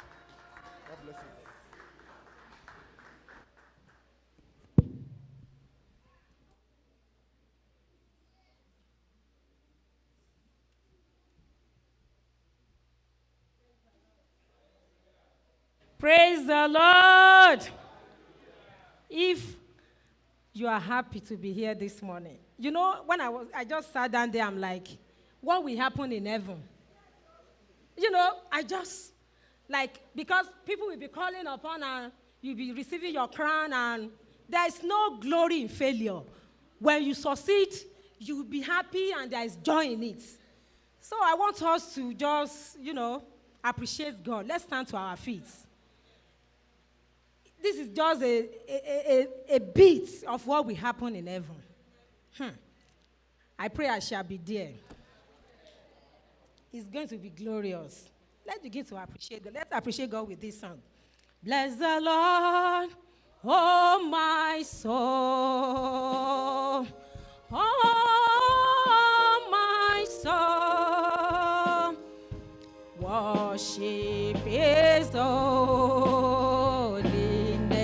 God bless you. Praise the Lord. If you are happy to be here this morning, you know, when I just sat down there, I'm like, what will happen in heaven? You know, I just, like, because people will be calling upon and you'll be receiving your crown, and there is no glory in failure. When you succeed, you'll be happy and there is joy in it. So I want us to just, you know, appreciate God. Let's stand to our feet. This is just a bit of what will happen in heaven. I pray I shall be there. It's going to be glorious. Let's begin to appreciate God. Let's appreciate God with this song. Bless the Lord, oh my soul. Oh my soul. Worship His holy name.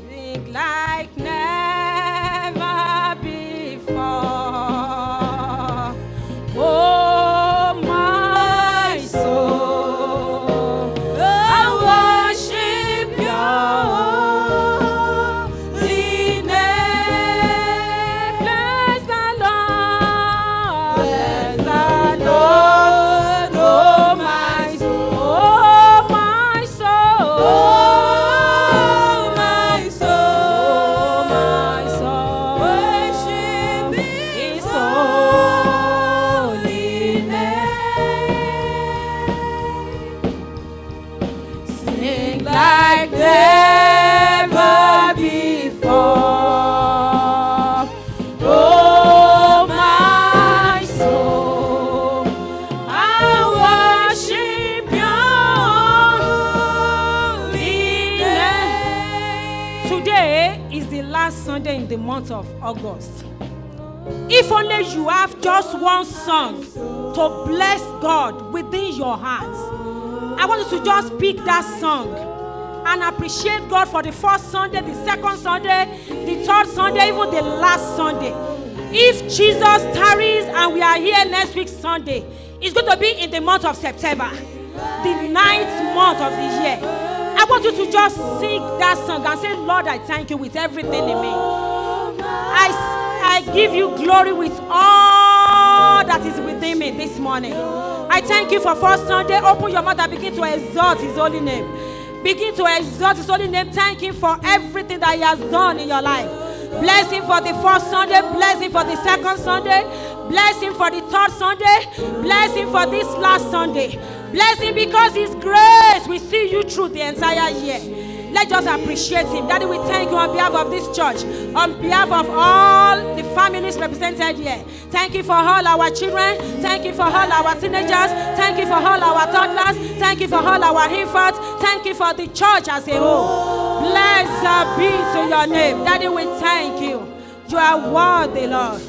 Think like never before. Oh my soul, I worship You. Sunday in the month of August. If only you have just one song to bless God within your heart, I want you to just pick that song and appreciate God for the first Sunday, the second Sunday, the third Sunday, even the last Sunday. If Jesus tarries and we are here next week Sunday, it's going to be in the month of September, the 9th month of the year. I want you to just sing that song and say, Lord, I thank you with everything in me. I give you glory with all that is within me this morning. I thank you for first Sunday. Open your mouth and begin to exalt his holy name. Begin to exalt his holy name. Thank him for everything that he has done in your life. Bless him for the first Sunday. Bless him for the second Sunday. Bless him for the third Sunday. Bless him for this last Sunday. Bless him because his grace will see you through the entire year. Let's just appreciate him. Daddy, we thank you on behalf of this church, on behalf of all the families represented here. Thank you for all our children. Thank you for all our teenagers. Thank you for all our toddlers. Thank you for all our infants. Thank you for the church as a whole. Blessed be to your name. Daddy, we thank you. You are worthy, Lord.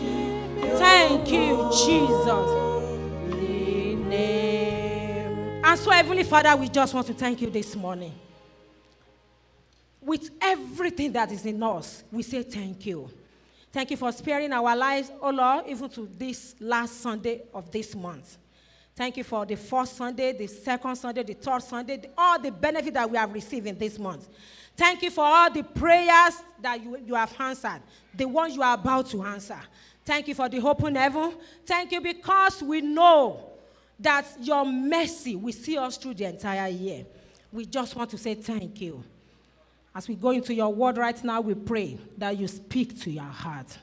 Thank you, Jesus. And so, Heavenly Father, we just want to thank you this morning. With everything that is in us, we say thank you. Thank you for sparing our lives, oh Lord, even to this last Sunday of this month. Thank you for the first Sunday, the second Sunday, the third Sunday, all the benefit that we have received in this month. Thank you for all the prayers that you have answered, the ones you are about to answer. Thank you for the open heaven. Thank you because we know that your mercy will see us through the entire year. We just want to say thank you. As we go into your word right now, we pray that you speak to your heart.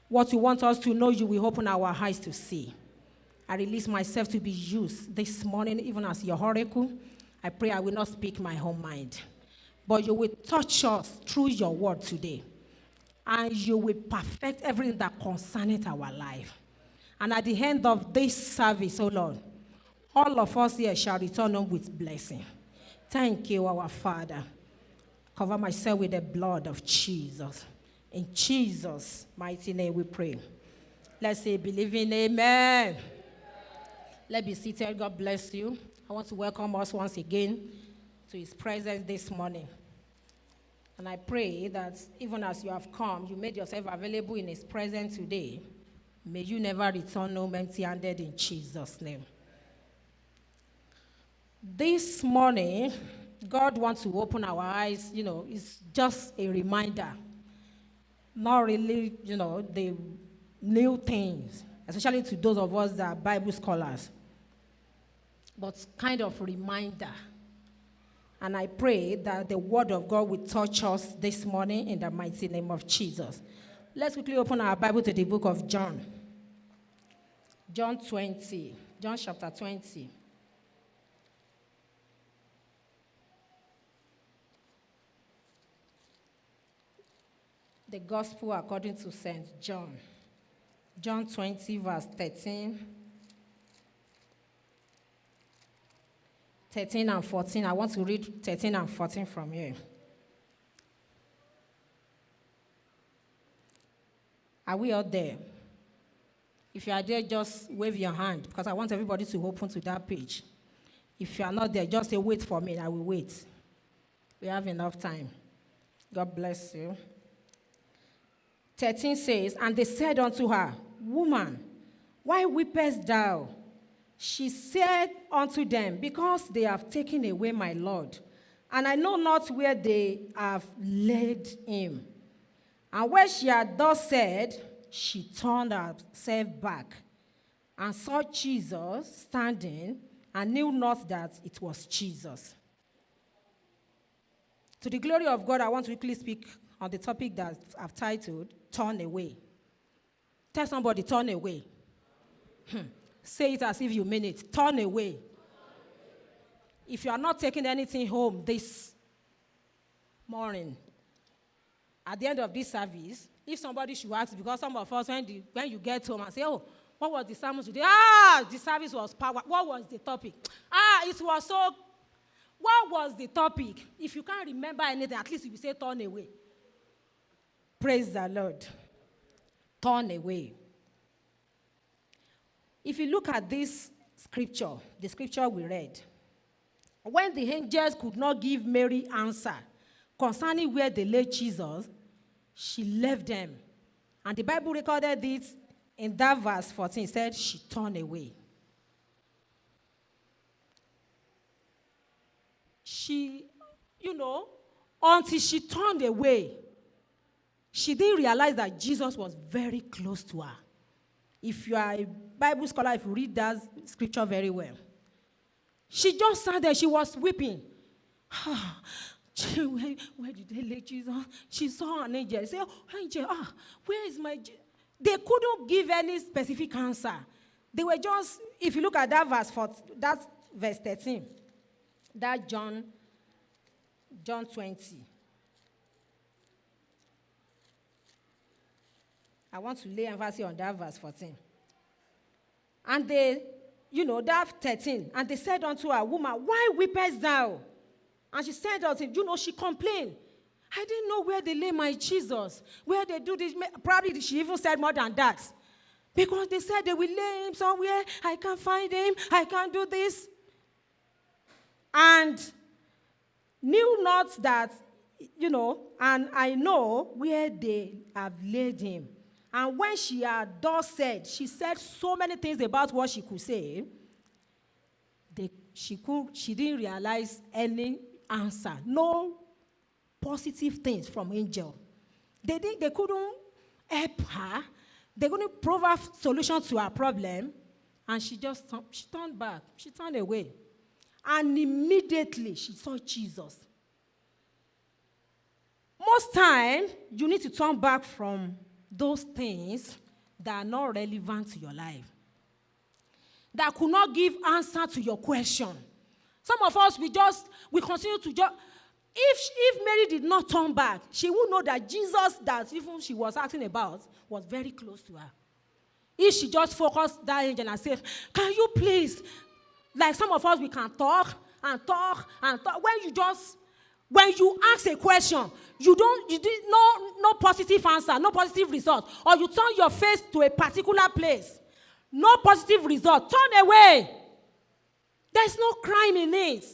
What you want us to know, you will open our eyes to see. I release myself to be used this morning, even as your oracle. I pray I will not speak my own mind, but you will touch us through your word today, and you will perfect everything that concerneth our life. And at the end of this service, oh Lord, all of us here shall return home with blessing. Thank you, our Father. Cover myself with the blood of Jesus. In Jesus' mighty name we pray. Let's say, believing, amen. Let's be seated. God bless you. I want to welcome us once again to his presence this morning. And I pray that even as you have come, you made yourself available in his presence today. May you never return home empty-handed in Jesus' name. This morning, God wants to open our eyes. It's just a reminder. Not really, the new things, especially to those of us that are Bible scholars, but kind of reminder. And I pray that the word of God will touch us this morning in the mighty name of Jesus. Let's quickly open our Bible to the book of John. John chapter 20. The Gospel according to St. John. John 20, verse 13 and 14. I want to read 13 and 14 from here. Are we out there? If you are there, just wave your hand, because I want everybody to open to that page. If you are not there, just say, wait for me. I will wait. We have enough time. God bless you. 13 says, and they said unto her, Woman, why weepest thou? She said unto them, Because they have taken away my Lord, and I know not where they have laid him. And when she had thus said, she turned herself back and saw Jesus standing, and knew not that it was Jesus. To the glory of God, I want to quickly speak on the topic that I've titled, Turn Away. Tell somebody, turn away. Say it as if you mean it. Turn away. If you are not taking anything home this morning, at the end of this service, if somebody should ask, because some of us, when you get home and say, oh, what was the sermon today? The service was power. What was the topic? It was so. What was the topic? If you can't remember anything, at least you will say turn away. Praise the Lord. Turn away. If you look at this scripture, the scripture we read, when the angels could not give Mary answer concerning where they laid Jesus, she left them. And the Bible recorded this in that verse 14. It said she turned away. She, until she turned away, she didn't realize that Jesus was very close to her. If you are a Bible scholar, if you read that scripture very well, she just sat there, she was weeping. Where did they lay Jesus? She saw an angel. She said, angel, where is my Jesus? They couldn't give any specific answer. They were just, if you look at that verse 13, that John 20. I want to lay emphasis on that verse 14. And they, that 13, and they said unto her, woman, why weepest thou? And she said unto him, she complained. I didn't know where they lay my Jesus, where they do this. Probably she even said more than that. Because they said they will lay him somewhere. I can't find him. I can't do this. And knew not that, and I know where they have laid him. And when she had thus said, she said so many things about what she could say. She didn't realize any answer. No positive things from angel. They couldn't help her. They couldn't provide solution to her problem. And she turned back. She turned away. And immediately she saw Jesus. Most times, you need to turn back from those things that are not relevant to your life, that could not give answer to your question. Some of us, we continue to just, if Mary did not turn back, she would know that Jesus that even she was asking about was very close to her. If she just focused that angel and said, can you please, like some of us, we can talk and talk and talk. When you ask a question, you did no positive answer, no positive result, or you turn your face to a particular place, no positive result, turn away. There's no crime in it.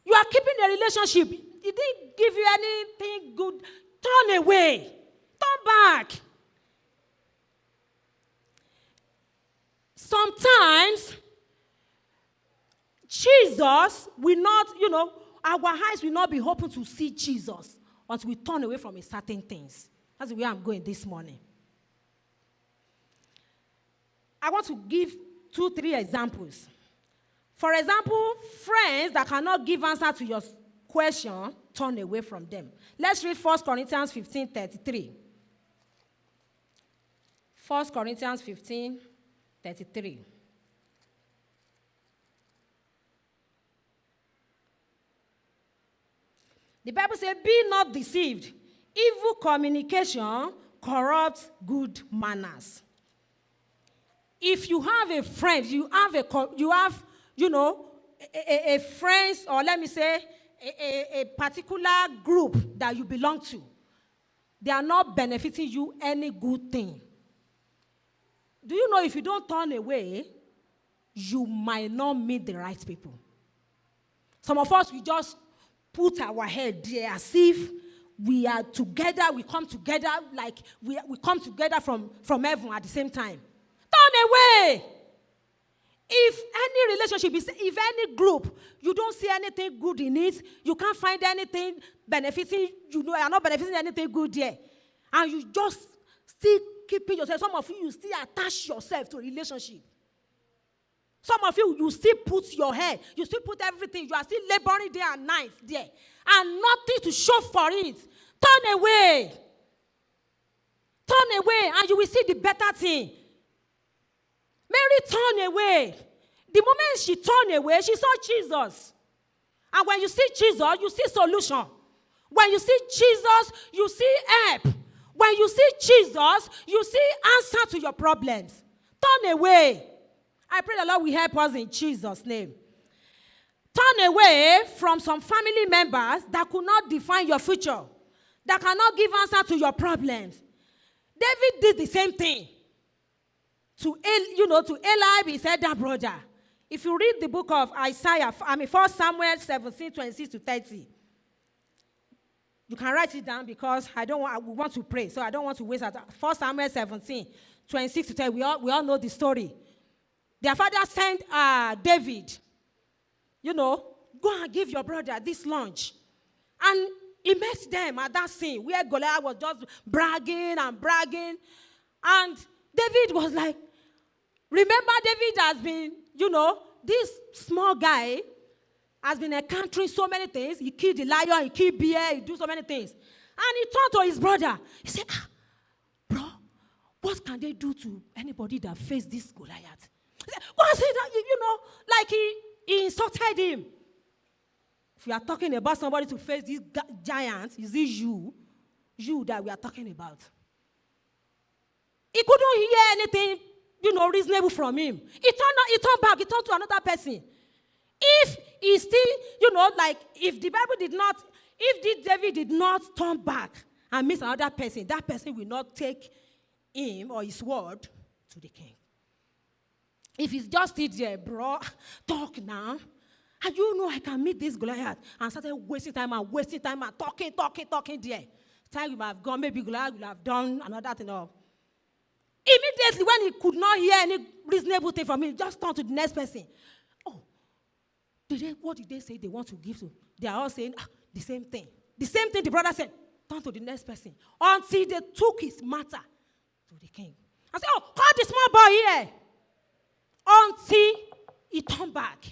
You are keeping a relationship. It didn't give you anything good. Turn away. Turn back. Sometimes, Jesus will not, our eyes will not be open to see Jesus until we turn away from certain things. That's where I'm going this morning. I want to give 2-3 examples. For example, friends that cannot give answer to your question, turn away from them. Let's read 1 Corinthians 15:33. 1 Corinthians 15:33. The Bible says, be not deceived. Evil communication corrupts good manners. If you have a friend, you have a friends, or let me say, a particular group that you belong to, they are not benefiting you any good thing. Do you know if you don't turn away, you might not meet the right people? Some of us, we just put our head there as if we are together, we come together like we come together from heaven at the same time. Turn away. If any relationship, if any group, you don't see anything good in it, you can't find anything benefiting, you are not benefiting anything good there, and you just still keeping yourself, some of you still attach yourself to a relationship. Some of you still put your head, you still put everything, you are still laboring day and night there, and nothing to show for it. Turn away. Turn away, and you will see the better thing. Mary turned away. The moment she turned away, she saw Jesus. And when you see Jesus, you see solution. When you see Jesus, you see help. When you see Jesus, you see answer to your problems. Turn away. I pray the Lord will help us in Jesus' name. Turn away from some family members that could not define your future. that cannot give answer to your problems. David did the same thing. To Eliab, he said that brother. If you read the book of Isaiah, 1 Samuel 17, 26 to 30, you can write it down because we want to pray, so I don't want to waste it. 1 Samuel 17, 26 to 30, we all know the story. Their father sent David, go and give your brother this lunch. And he met them at that scene where Goliath was just bragging. And David was like, remember David has been, this small guy has been encountering so many things. He killed the lion, he killed bear, he do so many things. And he turned to his brother. He said, bro, what can they do to anybody that face this Goliath? He said, go and say that, like he insulted him. If we are talking about somebody to face these giants, is it you that we are talking about? He couldn't hear anything, reasonable from him. He turned back, he turned to another person. If he still, if David did not turn back and meet another person, that person will not take him or his word to the king. If he's just sit there, bro, talk now. And I can meet this Goliath. And started wasting time and talking there. Time will have gone, maybe Goliath will have done another thing. Immediately, when he could not hear any reasonable thing from him, he just turned to the next person. Oh, what did they say they want to give to? They are all saying the same thing. The same thing the brother said. Turn to the next person. Until they took his matter to the king. I said, call the small boy here. Until he turned back.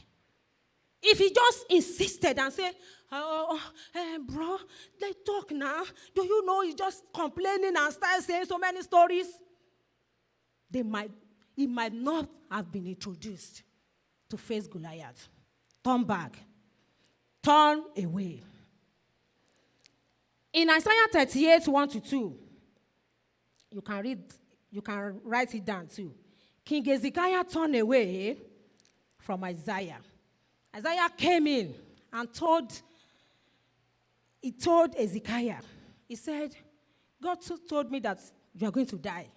If he just insisted and said, bro, they talk now. Do you know he's just complaining and start saying so many stories? He might not have been introduced to face Goliath. Turn back. Turn away. In Isaiah 38, 1 to 2, you can write it down too. King Hezekiah turned away from Isaiah. Isaiah came in and told Hezekiah, he said, God told me that you are going to die.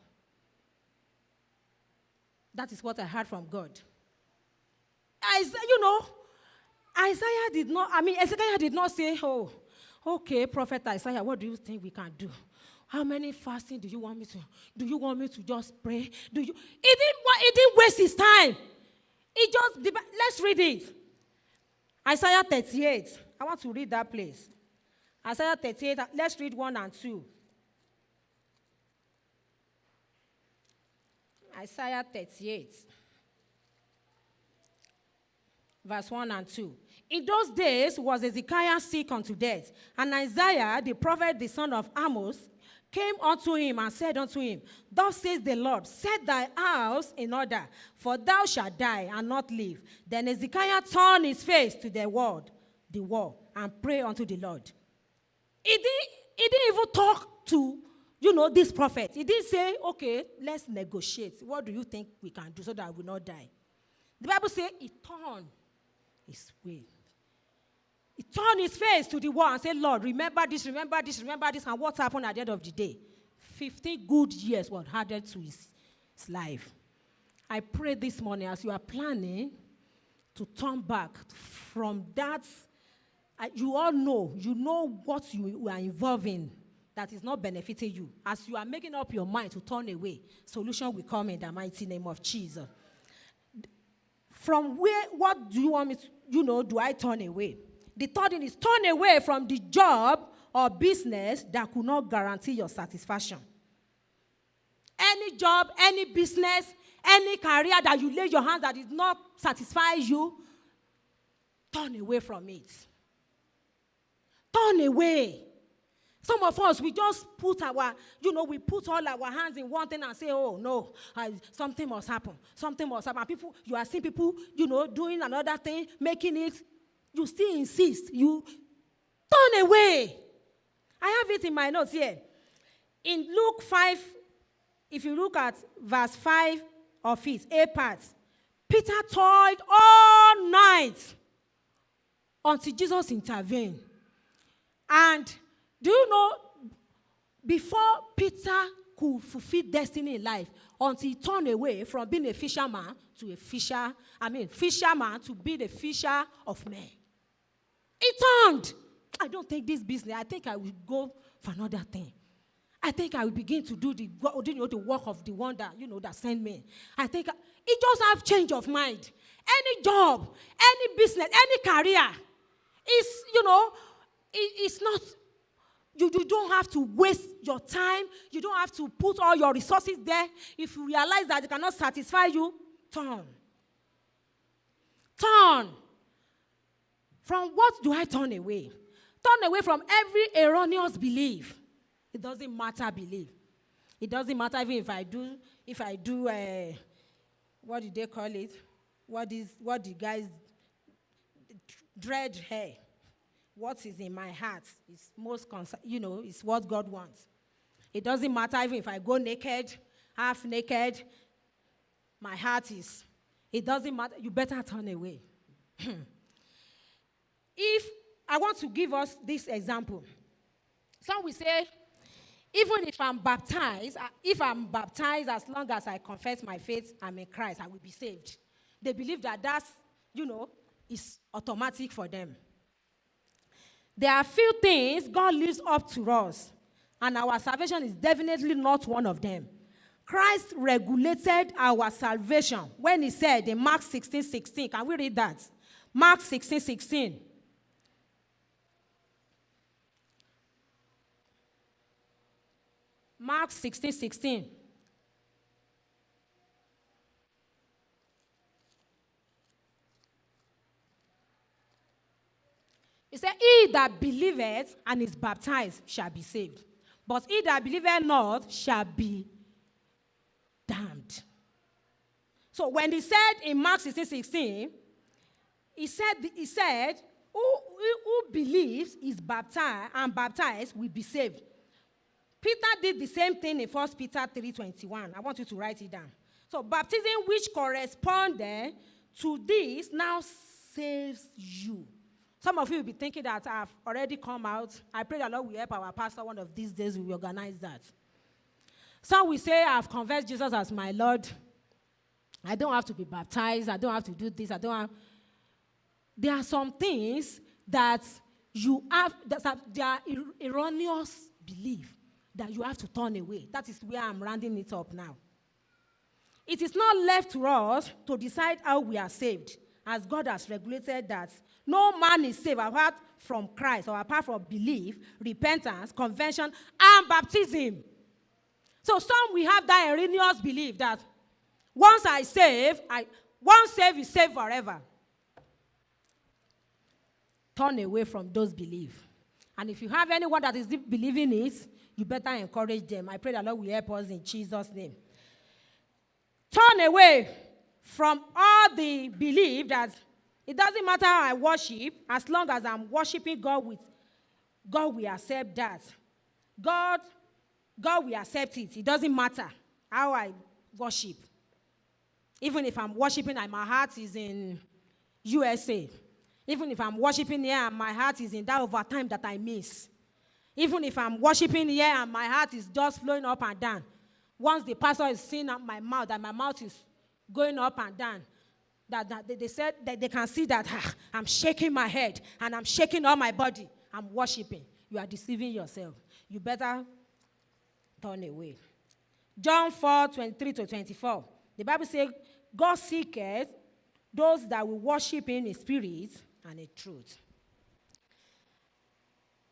That is what I heard from God. Hezekiah did not say, oh, okay, Prophet Isaiah, what do you think we can do? How many fasting do you want me to? Do you want me to just pray? He didn't waste his time. Let's read it. Isaiah 38. I want to read that place. Isaiah 38, let's read 1 and 2. Isaiah 38, verse 1 and 2. In those days was Hezekiah sick unto death, and Isaiah, the prophet, the son of Amos, came unto him and said unto him, Thus says the Lord, set thy house in order, for thou shalt die and not live. Then Hezekiah turned his face to the wall, and prayed unto the Lord. He didn't even talk to, this prophet. He didn't say, okay, let's negotiate. What do you think we can do so that I will not die? The Bible says he turned his way. He turned his face to the wall and said, Lord, remember this. And what happened at the end of the day? 15 good years were added to his life. I pray this morning as you are planning to turn back from that, you all know, what you are involved in that is not benefiting you. As you are making up your mind to turn away, solution will come in the mighty name of Jesus. From what do you want me to, do I turn away? The third thing is turn away from the job or business that could not guarantee your satisfaction. Any job, any business, any career that you lay your hands that did not satisfy you, turn away from it. Turn away. Some of us, we just put we put all our hands in one thing and say, oh, no, something must happen. Something must happen. People, you are seeing people, doing another thing, making it. You still insist. You turn away. I have it in my notes here. In Luke 5, if you look at verse 5 of it, A part, Peter toiled all night until Jesus intervened. And do you know, before Peter could fulfill destiny in life, until he turned away from being a fisherman to fisherman to be the fisher of men. He turned. I don't take this business. I think I will go for another thing. I think I will begin to do the work of the one that sent me. I think it just have change of mind. Any job, any business, any career, it's not. You don't have to waste your time. You don't have to put all your resources there. If you realize that it cannot satisfy you, turn. Turn. From what do I turn away? Turn away from every erroneous belief. It doesn't matter belief. It doesn't matter even if I do what do they call it? What the guys dread hair. What is in my heart is most is what God wants. It doesn't matter even if I go naked, half naked, my heart is. It doesn't matter. You better turn away. If I want to give us this example, some will say, even if I'm baptized as long as I confess my faith, I'm in Christ, I will be saved. They believe that that's, is automatic for them. There are few things God leaves up to us, and our salvation is definitely not one of them. Christ regulated our salvation when he said in Mark 16:16. Can we read that? Mark 16:16. Mark 16:16. He said, he that believeth and is baptized shall be saved, but he that believeth not shall be damned. So when he said in Mark 16:16, he said, who believes is baptized and baptized will be saved. Peter did the same thing in 1 Peter 3:21. I want you to write it down. So baptism which corresponded to this now saves you. Some of you will be thinking that I've already come out. I pray the Lord will help our pastor one of these days. We will organize that. Some will say, I've confessed Jesus as my Lord. I don't have to be baptized. I don't have to do this. There are some things that you have, they are erroneous belief that you have to turn away. That is where I'm rounding it up now. It is not left to us to decide how we are saved, as God has regulated that no man is saved apart from Christ or apart from belief, repentance, conversion, and baptism. So some we have that erroneous belief that once once saved is saved forever. Turn away from those beliefs. And if you have anyone that is believing it, you better encourage them. I pray the Lord will help us in Jesus' name. Turn away from all the belief that it doesn't matter how I worship, as long as I'm worshiping God God will accept that. God will accept it. It doesn't matter how I worship. Even if I'm worshiping and my heart is in USA. Even if I'm worshiping here and my heart is in that overtime that I miss. Even if I'm worshiping here and my heart is just flowing up and down. Once the pastor is seeing my mouth, and my mouth is going up and down, that they said that they can see that I'm shaking my head and I'm shaking all my body. I'm worshiping. You are deceiving yourself. You better turn away. John 4:23-24. The Bible says, God seeketh those that will worship him in spirit and in truth.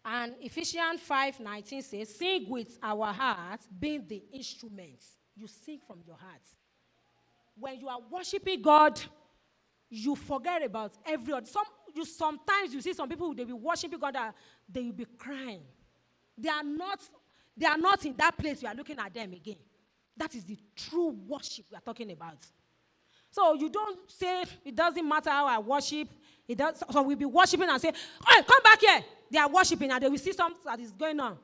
And Ephesians 5:19 says, sing with our hearts, being the instruments. You sing from your heart. When you are worshiping God, you forget about every other. Sometimes you see some people, they will be worshiping God, that they will be crying. They are not in that place you are looking at them again. That is the true worship we are talking about. So you don't say, it doesn't matter how I worship. So we'll be worshiping and say, hey, come back here. They are worshiping and they will see something that is going on.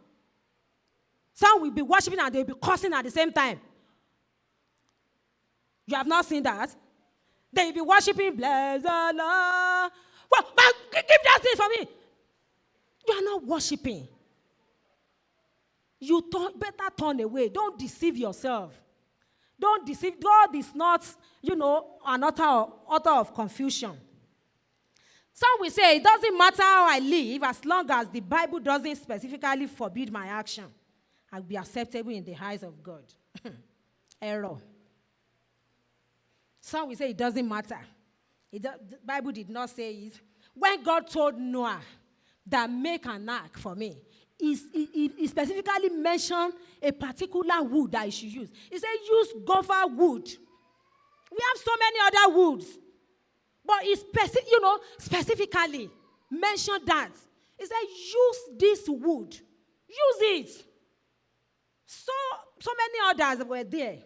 Some will be worshiping and they will be cursing at the same time. You have not seen that? They will be worshiping, bless the Lord. Well, but give that thing for me. You are not worshiping. better turn away. Don't deceive yourself. Don't deceive. God is not, an author of confusion. Some will say it doesn't matter how I live as long as the Bible doesn't specifically forbid my action. I'll be acceptable in the eyes of God. Error. Some will say it doesn't matter. The Bible did not say it. When God told Noah that make an ark for me, he specifically mentioned a particular wood that he should use. He said use gopher wood. We have so many other woods. But he specifically mentioned that. He said use this wood. Use it. So many others were there.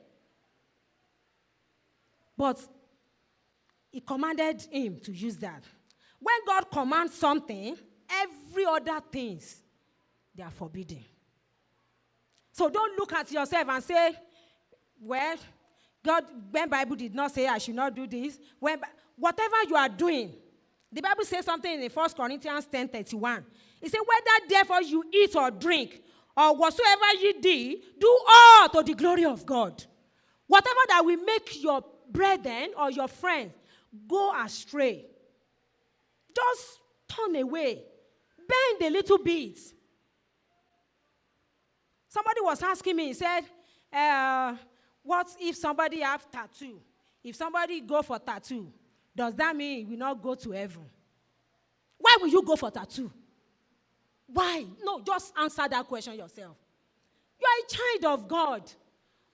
But he commanded him to use that. When God commands something, every other things, they are forbidden. So don't look at yourself and say, well, God, when Bible did not say I should not do this, whatever you are doing, the Bible says something in 1 Corinthians 10:31. It says, whether therefore you eat or drink, or whatsoever ye do, do all to the glory of God. Whatever that will make your brethren or your friends go astray, just turn away. Bend a little bit. Somebody was asking me, he said, what if somebody have tattoo? If somebody go for tattoo, does that mean he will not go to heaven? Why will you go for tattoo? Why? No, just answer that question yourself. You are a child of God.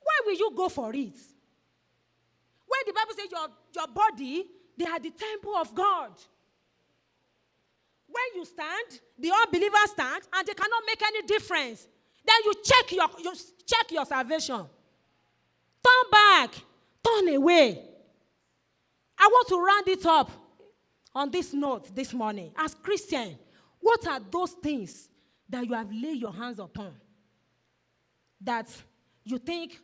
Why will you go for it? When the Bible says your body, they are the temple of God. When you stand, the unbelievers stand, and they cannot make any difference. Then you check your salvation. Turn back. Turn away. I want to round it up on this note this morning. As Christian, what are those things that you have laid your hands upon? That you think,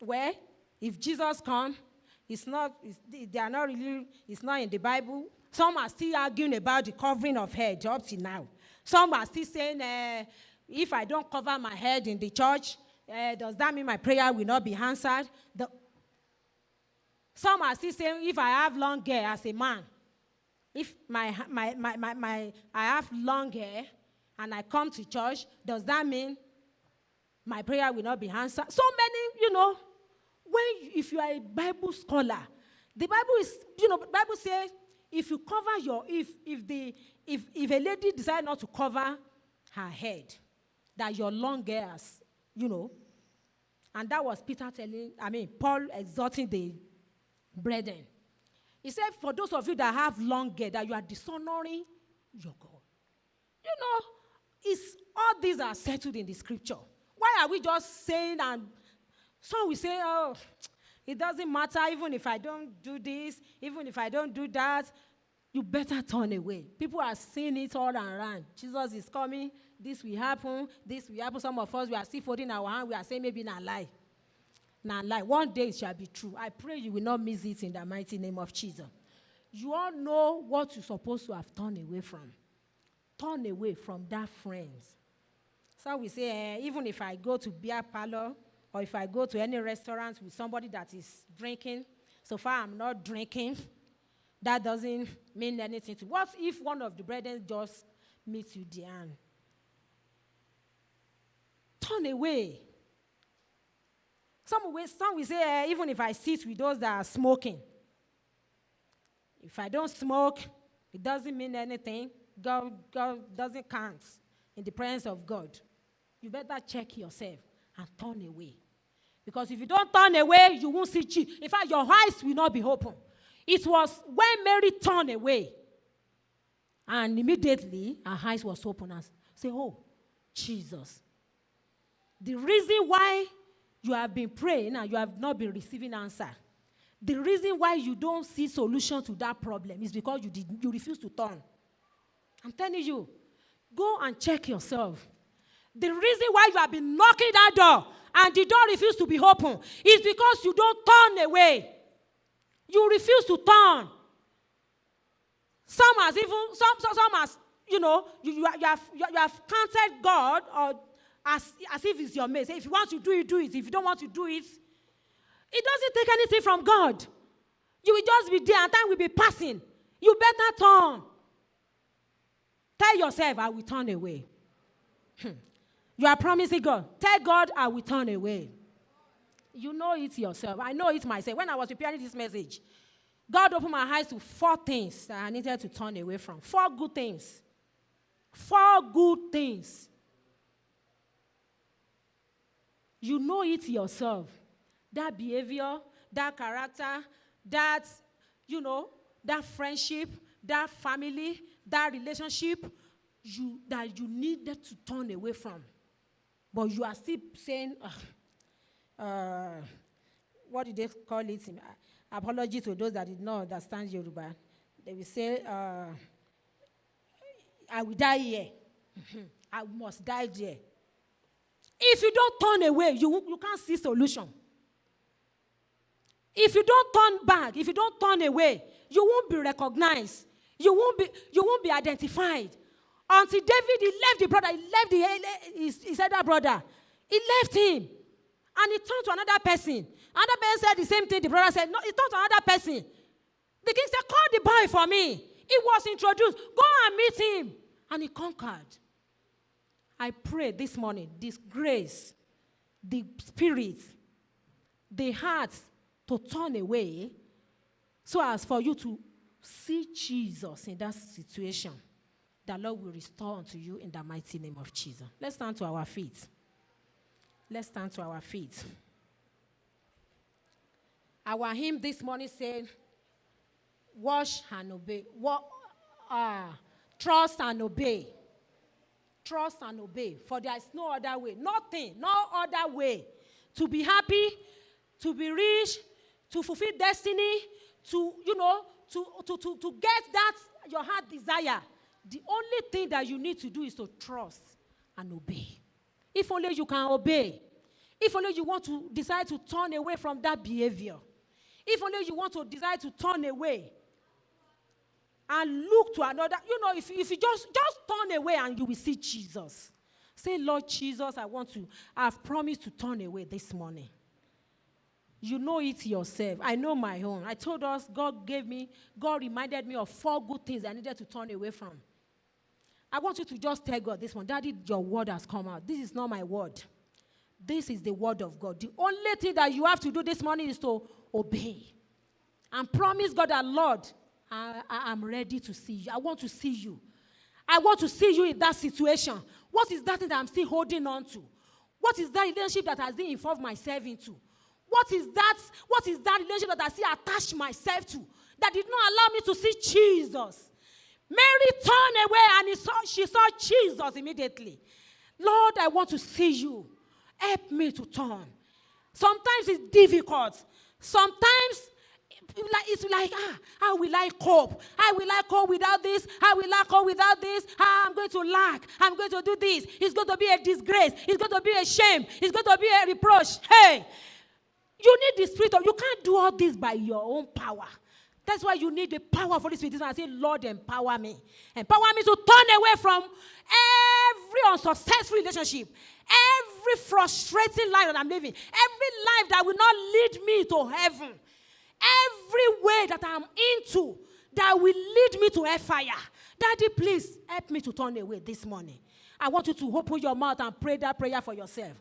well, if Jesus comes, it's not in the Bible. Some are still arguing about the covering of head up to now. Some are still saying, if I don't cover my head in the church, does that mean my prayer will not be answered? Some are still saying, if I have long hair as a man, if I have long hair and I come to church, does that mean my prayer will not be answered? So many, if you are a Bible scholar, the Bible says, if you cover if a lady decides not to cover her head, that your long hairs, and that was Paul exhorting the brethren. He said, for those of you that have long hair, that you are dishonoring your God. All these are settled in the scripture. Why are we just saying, and some will say, oh, it doesn't matter, even if I don't do this, even if I don't do that, you better turn away. People are seeing it all around. Jesus is coming, this will happen. Some of us, we are still folding our hand, we are saying maybe not lie. Now, one day it shall be true. I pray you will not miss it in the mighty name of Jesus. You all know what you're supposed to have turned away from. Turn away from that friends. So we say, even if I go to beer parlor, or if I go to any restaurant with somebody that is drinking, so far I'm not drinking, that doesn't mean anything to you. What if one of the brethren just meets you there and turn away? Some will say, even if I sit with those that are smoking, if I don't smoke, it doesn't mean anything. God doesn't count in the presence of God. You better check yourself and turn away. Because if you don't turn away, you won't see Jesus. In fact, your eyes will not be open. It was when Mary turned away, and immediately her eyes was open and say, oh, Jesus. The reason why you have been praying and you have not been receiving answer, the reason why you don't see solution to that problem is because you refuse to turn. I'm telling you, go and check yourself. The reason why you have been knocking that door and the door refuses to be open is because you don't turn away. You refuse to turn. Some has you have counted God as if it's your mate. Say, if you want to do it, do it. If you don't want to do it, it doesn't take anything from God. You will just be there and time will be passing. You better turn. Tell yourself, I will turn away. You are promising God. Tell God, I will turn away. You know it yourself. I know it myself. When I was preparing this message, God opened my eyes to 4 things that I needed to turn away from. 4 good things. 4 good things. You know it yourself. That behavior, that character, that, that friendship, that family, that relationship, that you needed to turn away from. But you are still saying, what do they call it? Apology to those that did not understand Yoruba. They will say, I will die here. I must die there. If you don't turn away, you can't see solution. If you don't turn back, if you don't turn away, you won't be recognized. You won't be identified. Until David, he left the brother, he left his elder brother. He left him. And he turned to another person. Another person said the same thing. The brother said, no, he turned to another person. The king said, call the boy for me. He was introduced. Go and meet him. And he conquered. I pray this morning, this grace, the spirit, the heart to turn away so as for you to see Jesus in that situation. The Lord will restore unto you in the mighty name of Jesus. Let's stand to our feet. Let's stand to our feet. Our hymn this morning said, watch and obey. Trust and obey. Trust and obey. For there is no other way. Nothing, no other way. To be happy, to be rich, to fulfill destiny, to get that your heart desire. The only thing that you need to do is to trust and obey. If only you can obey. If only you want to decide to turn away from that behavior. If only you want to decide to turn away and look to another. If you just turn away and you will see Jesus. Say, Lord Jesus, I've promised to turn away this morning. You know it yourself. I know my own. I told us God reminded me of 4 good things I needed to turn away from. I want you to just tell God this one, Daddy, your word has come out. This is not my word. This is the word of God. The only thing that you have to do this morning is to obey. And promise God that, Lord, I'm ready to see you. I want to see you. I want to see you in that situation. What is that thing that I'm still holding on to? What is that relationship that I still involved myself into? What is that relationship that I still attached myself to that did not allow me to see Jesus? Mary turned away and she saw Jesus immediately. Lord, I want to see you. Help me to turn. Sometimes it's difficult. Sometimes it's like, how will I cope? How will I cope without this? How will I cope without this? I'm going to lack. I'm going to do this. It's going to be a disgrace. It's going to be a shame. It's going to be a reproach. Hey, you need the Spirit of, you can't do all this by your own power. That's why you need the power of Holy Spirit. I say, Lord, empower me. Empower me to turn away from every unsuccessful relationship, every frustrating life that I'm living, every life that will not lead me to heaven, every way that I'm into that will lead me to hellfire. Daddy, please help me to turn away this morning. I want you to open your mouth and pray that prayer for yourself.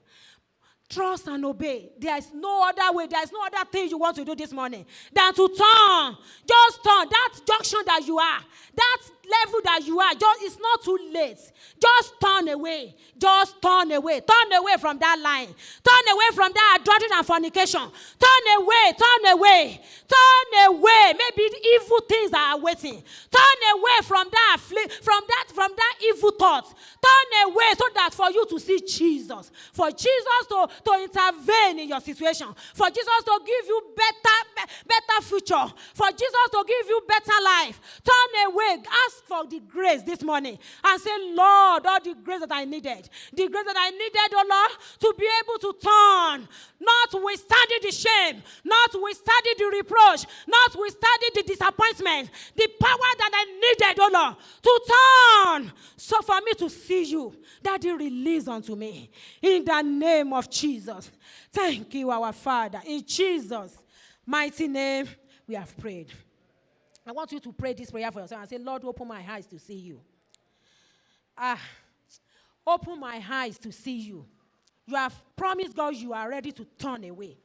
Trust and obey. There is no other way. There is no other thing you want to do this morning than to turn. Just turn. That junction that you are, that level that you are, it's not too late. Just turn away. Just turn away. Turn away from that line. Turn away from that adultery and fornication. Turn away. Turn away. Turn away. Maybe the evil things that are waiting. Turn away from that evil thought. Turn away so that for you to see Jesus. For Jesus to intervene in your situation. For Jesus to give you better future. For Jesus to give you better life. Turn away. Ask for the grace this morning and say, Lord, all the grace that I needed. The grace that I needed, oh Lord, to be able to turn. Notwithstanding the shame. Notwithstanding the reproach. Notwithstanding the disappointment. The power that I needed, oh Lord, to turn so So for me to see you, Daddy, release unto me. In the name of Jesus. Thank you, our Father. In Jesus' mighty name, we have prayed. I want you to pray this prayer for yourself and say, Lord, open my eyes to see you. Open my eyes to see you. You have promised God you are ready to turn away.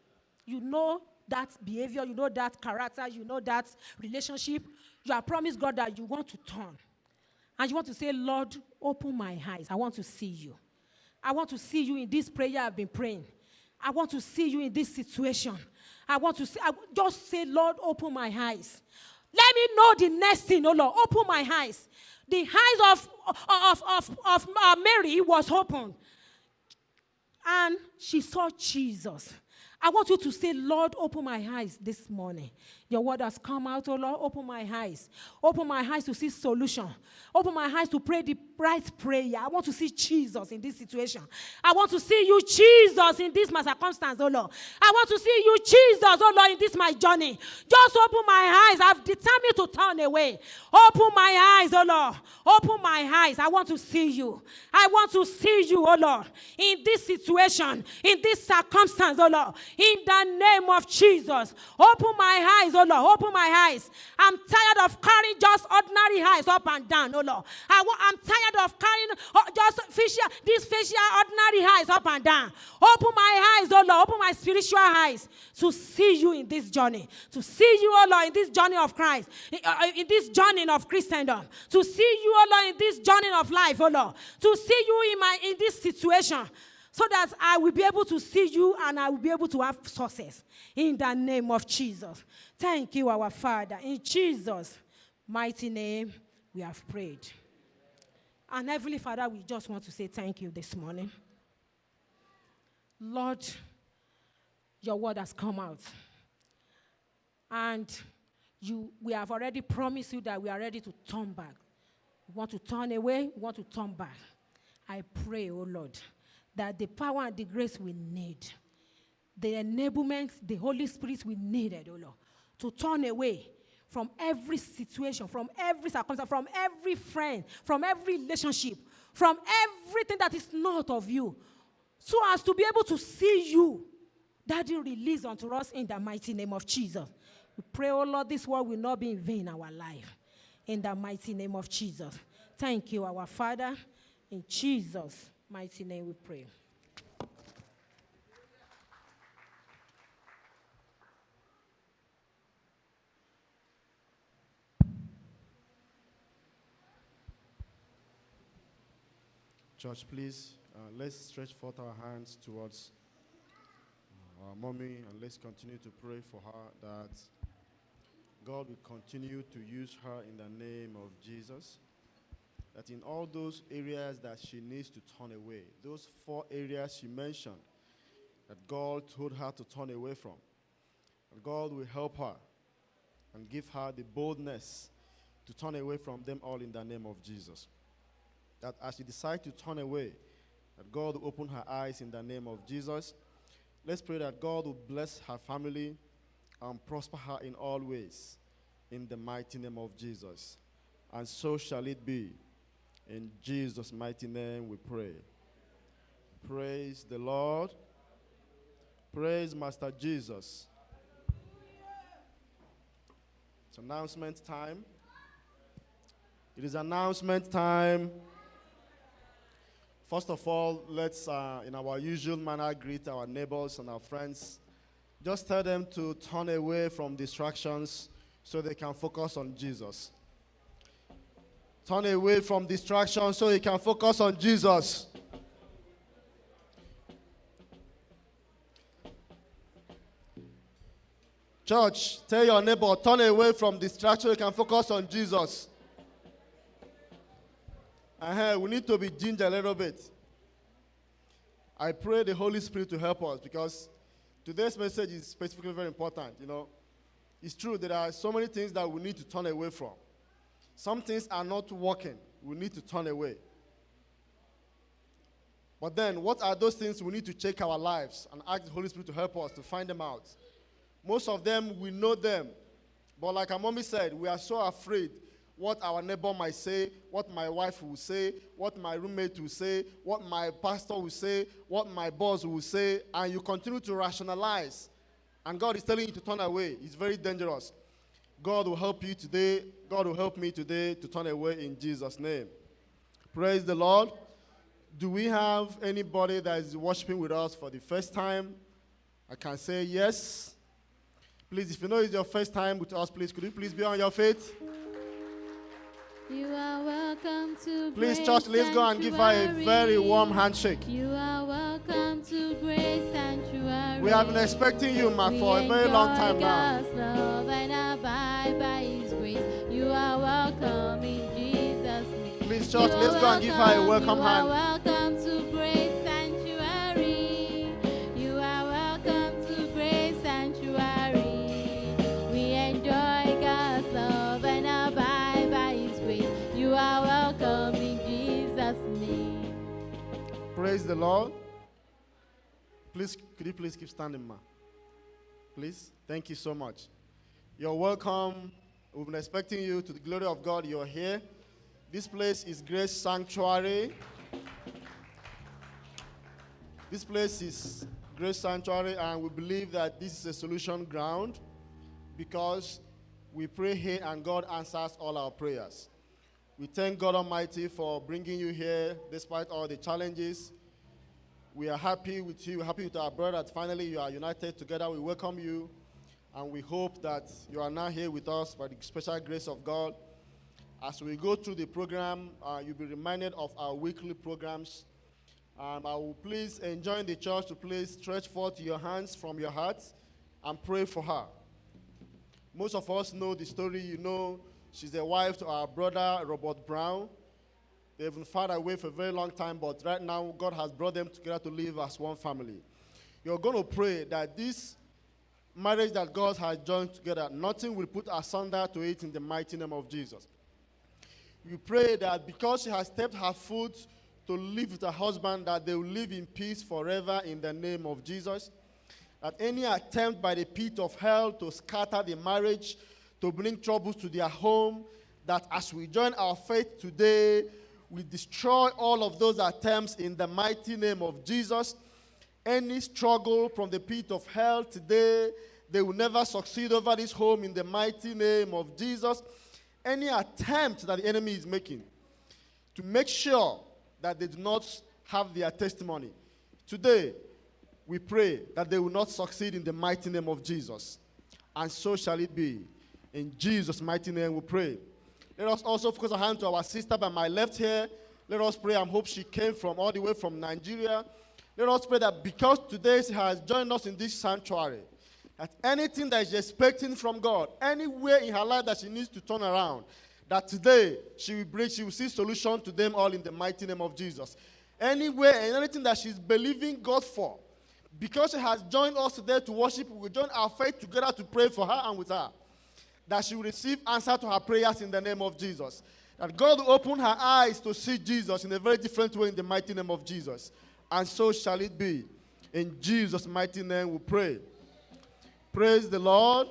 You know that behavior, you know that character, you know that relationship. You have promised God that you want to turn. And you want to say, Lord, open my eyes. I want to see you. I want to see you in this prayer I've been praying. I want to see you in this situation. Just say, Lord, open my eyes. Let me know the next thing, oh Lord. Open my eyes. The eyes of Mary was opened. And she saw Jesus. I want you to say, Lord, open my eyes this morning. Your word has come out, oh Lord, open my eyes. Open my eyes to see solution. Open my eyes to pray the right prayer. I want to see Jesus in this situation. I want to see you, Jesus, in this my circumstance, oh Lord. I want to see you, Jesus, oh Lord, in this my journey. Just open my eyes. I've determined to turn away. Open my eyes, oh Lord. Open my eyes. I want to see you. I want to see you, oh Lord, in this situation, in this circumstance, oh Lord. In the name of Jesus. Open my eyes, oh Lord. Open my eyes. I'm tired of carrying just ordinary eyes up and down, oh Lord. I'm tired of carrying just these facial ordinary eyes up and down. Open my eyes, oh Lord. Open my spiritual eyes to see you in this journey. To see you, oh Lord, in this journey of Christ. In this journey of Christendom. To see you, oh Lord, in this journey of life, oh Lord. To see you in this situation. So that I will be able to see you and I will be able to have success. In the name of Jesus. Thank you, our Father. In Jesus' mighty name, we have prayed. And Heavenly Father, we just want to say thank you this morning. Lord, your word has come out. And we have already promised you that we are ready to turn back. We want to turn away, we want to turn back. I pray, oh Lord, that the power and the grace we need, the enablement, the Holy Spirit we needed, oh Lord, to turn away from every situation, from every circumstance, from every friend, from every relationship, from everything that is not of you, so as to be able to see you, Daddy, release unto us in the mighty name of Jesus. We pray, oh Lord, this word will not be in vain in our life. In the mighty name of Jesus. Thank you, our Father. In Jesus' mighty name we pray. Church, please, let's stretch forth our hands towards our mommy and let's continue to pray for her that God will continue to use her in the name of Jesus. That in all those areas that she needs to turn away, those 4 areas she mentioned, that God told her to turn away from, that God will help her and give her the boldness to turn away from them all in the name of Jesus. That as she decides to turn away, that God will open her eyes in the name of Jesus. Let's pray that God will bless her family and prosper her in all ways in the mighty name of Jesus. And so shall it be. In Jesus' mighty name we pray. Praise the Lord. Praise Master Jesus. It's announcement time. It is announcement time. First of all, let's, in our usual manner, greet our neighbors and our friends. Just tell them to turn away from distractions so they can focus on Jesus. Turn away from distractions so you can focus on Jesus. Church, tell your neighbor, turn away from distraction so you can focus on Jesus. We need to be ginger a little bit. I pray the Holy Spirit to help us because today's message is specifically very important. You know, it's true that there are so many things that we need to turn away from. Some things are not working. We need to turn away. But then, what are those things we need to check our lives and ask the Holy Spirit to help us to find them out? Most of them, we know them. But like our mommy said, we are so afraid what our neighbor might say, what my wife will say, what my roommate will say, what my pastor will say, what my boss will say, and you continue to rationalize, and God is telling you to turn away. It's very dangerous. God will help you today. God will help me today to turn away in Jesus' name. Praise the Lord. Do we have anybody that is worshiping with us for the first time? I can say yes. Please, if you know it's your first time with us, please, could you please be on your feet? You are welcome to Please, Grace church, let's go and give her a Sanctuary. very warm handshake. You are welcome to Grace Sanctuary. We have been expecting you, ma, for a very long time now. God's love and abide by His grace. You are welcome in Jesus' name. Please, church, let's go and give her a welcome You hand. are welcome to Grace Sanctuary. You are welcome to Grace Sanctuary. We enjoy God's love and abide by His grace. You are welcome in Jesus' name. Praise the Lord. Please, could you please keep standing, ma? Please. Thank you so much. You're welcome. We've been expecting you. To the glory of God, you're here. This place is Grace Sanctuary. This place is Grace Sanctuary, and we believe that this is a solution ground because we pray here and God answers all our prayers. We thank God Almighty for bringing you here despite all the challenges. We are happy with you, happy with our brother that finally you are united together. We welcome you, and we hope that you are now here with us by the special grace of God. As we go through the program, you'll be reminded of our weekly programs. I will please enjoin the church to please stretch forth your hands from your hearts and pray for her. Most of us know the story. You know, she's the wife to our brother, Robert Brown. They've been far away for a very long time, but right now, God has brought them together to live as one family. You're going to pray that this marriage that God has joined together, nothing will put asunder to it in the mighty name of Jesus. We pray that because she has stepped her foot to live with her husband, that they will live in peace forever in the name of Jesus. That any attempt by the pit of hell to scatter the marriage, to bring troubles to their home, that as we join our faith today, we destroy all of those attempts in the mighty name of Jesus. Any struggle from the pit of hell today, they will never succeed over this home in the mighty name of Jesus. Any attempt that the enemy is making to make sure that they do not have their testimony, today we pray that they will not succeed in the mighty name of Jesus. And so shall it be. In Jesus' mighty name we pray. Let us also focus our hand to our sister by my left here. Let us pray and hope she came from all the way from Nigeria. Let us pray that because today she has joined us in this sanctuary, that anything that she's expecting from God, anywhere in her life that she needs to turn around, that today she will see solution to them all in the mighty name of Jesus. Anywhere and anything that she's believing God for, because she has joined us today to worship, we will join our faith together to pray for her and with her, that she will receive answer to her prayers in the name of Jesus. That God will open her eyes to see Jesus in a very different way in the mighty name of Jesus. And so shall it be. In Jesus' mighty name we pray. Praise the Lord.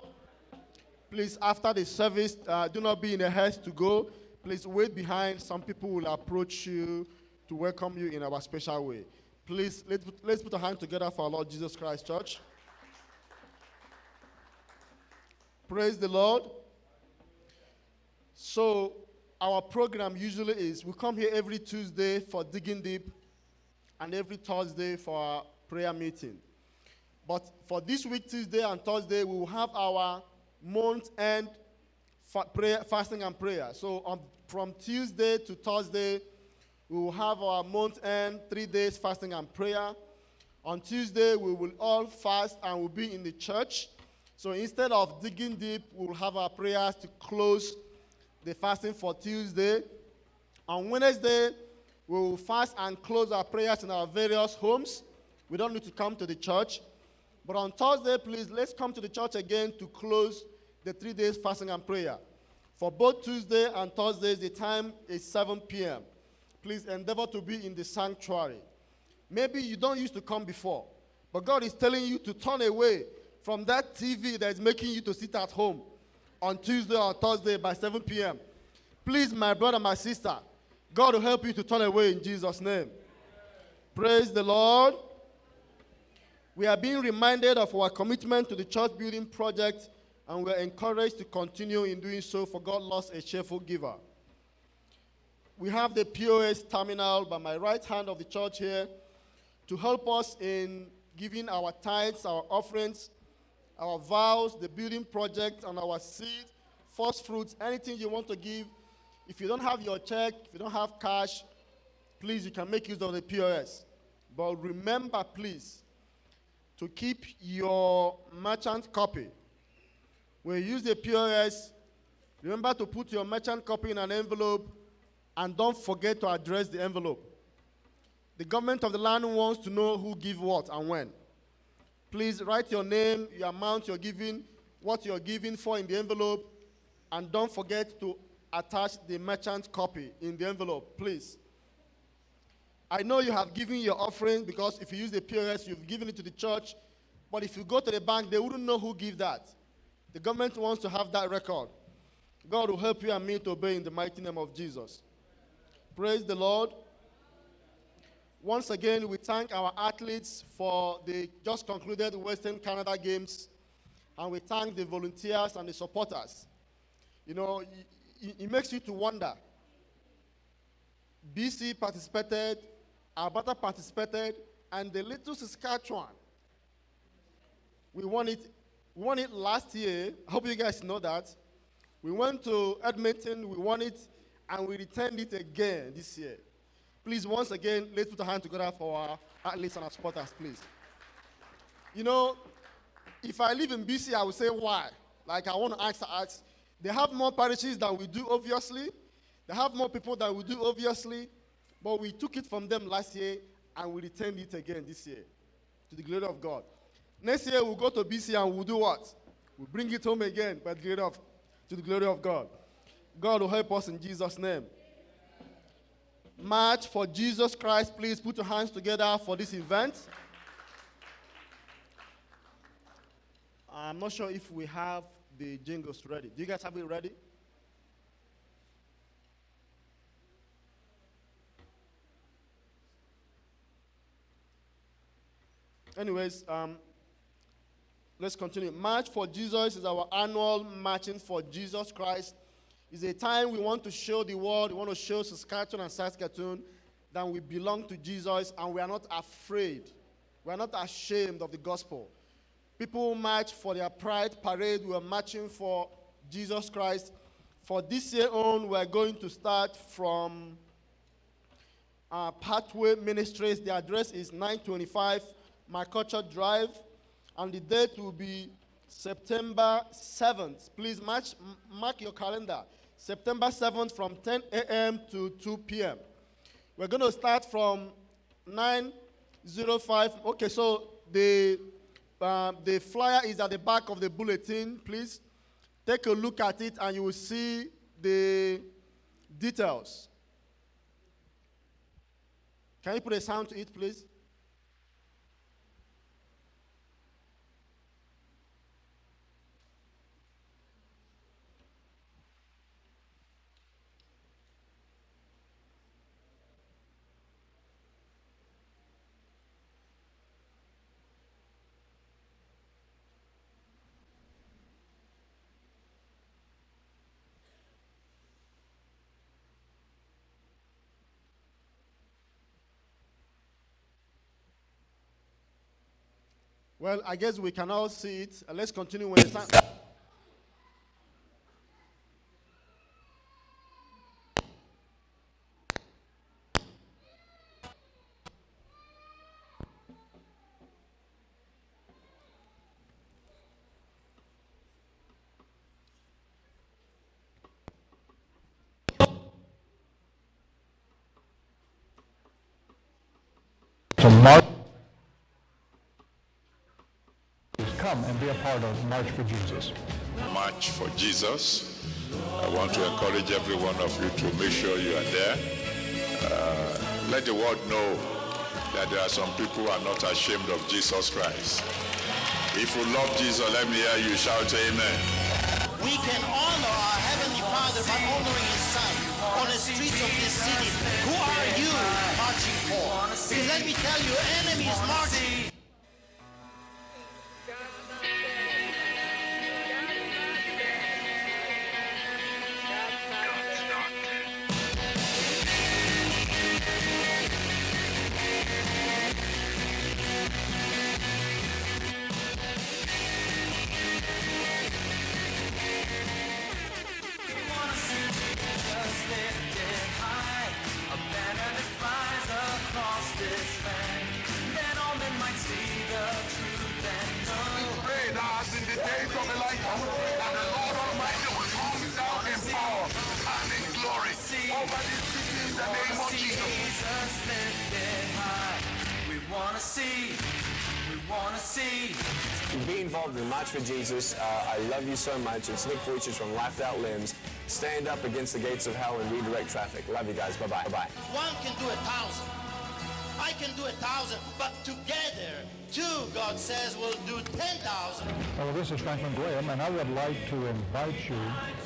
Please, after the service, do not be in a haste to go. Please wait behind. Some people will approach you to welcome you in our special way. Please, let's put a hand together for our Lord Jesus Christ, church. Praise the Lord. So, our program usually is, we come here every Tuesday for Digging Deep and every Thursday for our prayer meeting. But for this week, Tuesday and Thursday, we will have our month-end fasting and prayer. So from Tuesday to Thursday, we will have our month-end 3 days fasting and prayer. On Tuesday, we will all fast and we'll be in the church. So instead of digging deep, we'll have our prayers to close the fasting for Tuesday. On Wednesday, we will fast and close our prayers in our various homes. We don't need to come to the church. But on Thursday, please, let's come to the church again to close the 3 days fasting and prayer. For both Tuesday and Thursdays, the time is 7 p.m. Please endeavor to be in the sanctuary. Maybe you don't used to come before, but God is telling you to turn away from that TV that is making you to sit at home on Tuesday or Thursday by 7 p.m. Please, my brother, my sister, God will help you to turn away in Jesus' name. Praise the Lord. We are being reminded of our commitment to the church building project, and we are encouraged to continue in doing so, for God loves a cheerful giver. We have the POS terminal by my right hand of the church here to help us in giving our tithes, our offerings, our vows, the building project, and our seed, first fruits, anything you want to give. If you don't have your check, if you don't have cash, please, you can make use of the POS. But remember, please, to keep your merchant copy. When you use the POS, remember to put your merchant copy in an envelope, and don't forget to address the envelope. The government of the land wants to know who give what and when. Please write your name, your amount you're giving, what you're giving for in the envelope, and don't forget to attach the merchant copy in the envelope, please. I know you have given your offering, because if you use the POS, you've given it to the church, but if you go to the bank, they wouldn't know who gave that. The government wants to have that record. God will help you and me to obey in the mighty name of Jesus. Praise the Lord. Once again, we thank our athletes for the just concluded Western Canada Games, and we thank the volunteers and the supporters. You know, it makes you to wonder. BC participated, Alberta participated, and the little Saskatchewan, we won it last year. I hope you guys know that. We went to Edmonton, we won it, and we returned it again this year. Please, once again, let's put a hand together for our athletes and our supporters, please. You know, if I live in BC, I would say why. Like, I want to ask, they have more parishes than we do, obviously. They have more people than we do, obviously. But we took it from them last year, and we returned it again this year, to the glory of God. Next year, we'll go to BC, and we'll do what? We'll bring it home again, to the glory of God. God will help us in Jesus' name. March for Jesus Christ. Please put your hands together for this event. I'm not sure if we have the jingles ready. Do you guys have it ready? Anyways, let's continue. March for Jesus is our annual marching for Jesus Christ. It's a time we want to show the world, we want to show Saskatchewan and Saskatoon that we belong to Jesus, and we are not afraid. We are not ashamed of the gospel. People march for their pride parade. We are marching for Jesus Christ. For this year on, we are going to start from Pathway Ministries. The address is 925 McCutcheon Drive, and the date will be September 7th. Please mark your calendar. September 7th from 10 a.m. to 2 p.m. We're going to start from 9:05. Okay, so the flyer is at the back of the bulletin. Please take a look at it, and you will see the details. Can you put a sound to it, please? Well, I guess we can all see it. Let's continue when it's time. Come and be a part of March for Jesus. March for Jesus. I want to encourage every one of you to make sure you are there. Let the world know that there are some people who are not ashamed of Jesus Christ. If you love Jesus, let me hear you shout amen. We can honor our Heavenly Father Father by honoring His Son on the streets of this city. Who are you marching for? Because let me tell you, enemy is marching. Be involved in the March for Jesus. I love you so much. It's Nick Vujicic from Life Without Limbs. Stand up against the gates of hell and redirect traffic. Love you guys. Bye-bye. Bye-bye. One can do 1,000. I can do 1,000, but together, two, God says, will do 10,000. Well, this is Franklin Graham, and I would like to invite you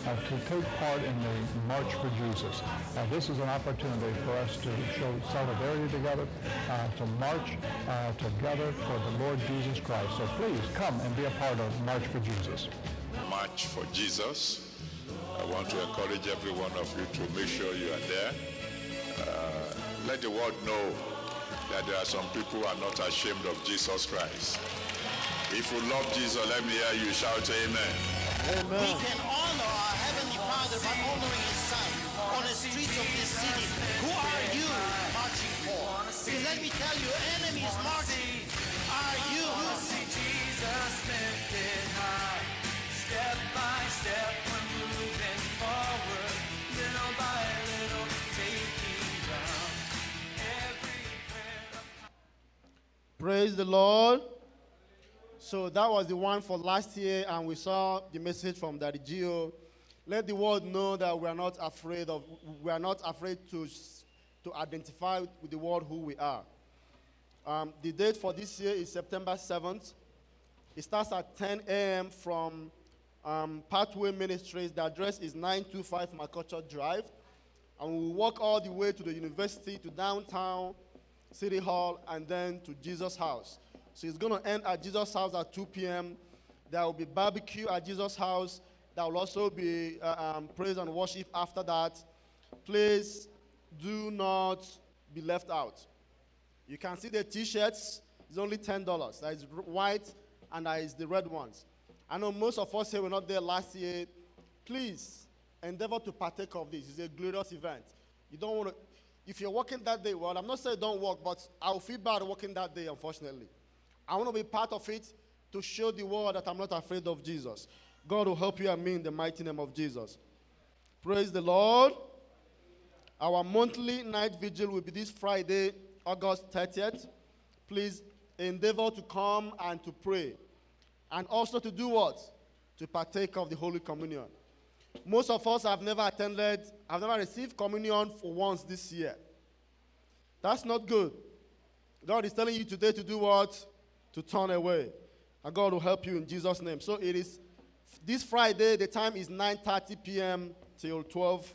to take part in the March for Jesus. This is an opportunity for us to show solidarity together, to march together for the Lord Jesus Christ. So please come and be a part of March for Jesus. March for Jesus. I want to encourage every one of you to make sure you are there. Let the world know that there are some people who are not ashamed of Jesus Christ. If you love Jesus, let me hear you shout amen. We can honor our Heavenly Father by honoring His Son on the streets of this city. Who are you marching for? Because let me tell you, enemy is marching. Are you? See Jesus lifted high, step by step, we're moving forward, little by little, taking ground. Praise the Lord. So that was the one for last year, and we saw the message from Daddy Gio. Let the world know that we are not afraid to identify with the world who we are. The date for this year is September 7th. It starts at 10 a.m. from Pathway Ministries. The address is 925 McCutcheon Drive. And we will walk all the way to the university, to downtown, City Hall, and then to Jesus' house. So it's going to end at Jesus' house at 2 p.m. There will be barbecue at Jesus' house. There will also be praise and worship after that. Please do not be left out. You can see the T-shirts. It's only $10. That is white, and that is the red ones. I know most of us here were not there last year. Please endeavor to partake of this. It's a glorious event. You don't want to. If you're working that day, well, I'm not saying don't work, but I'll feel bad working that day, unfortunately. I want to be part of it to show the world that I'm not afraid of Jesus. God will help you and me in the mighty name of Jesus. Praise the Lord. Our monthly night vigil will be this Friday, August 30th. Please endeavor to come and to pray. And also to do what? To partake of the Holy Communion. Most of us have never received communion for once this year. That's not good. God is telling you today to do what? To turn away. And God will help you in Jesus' name. So it is this Friday, the time is 9:30 p.m. till 12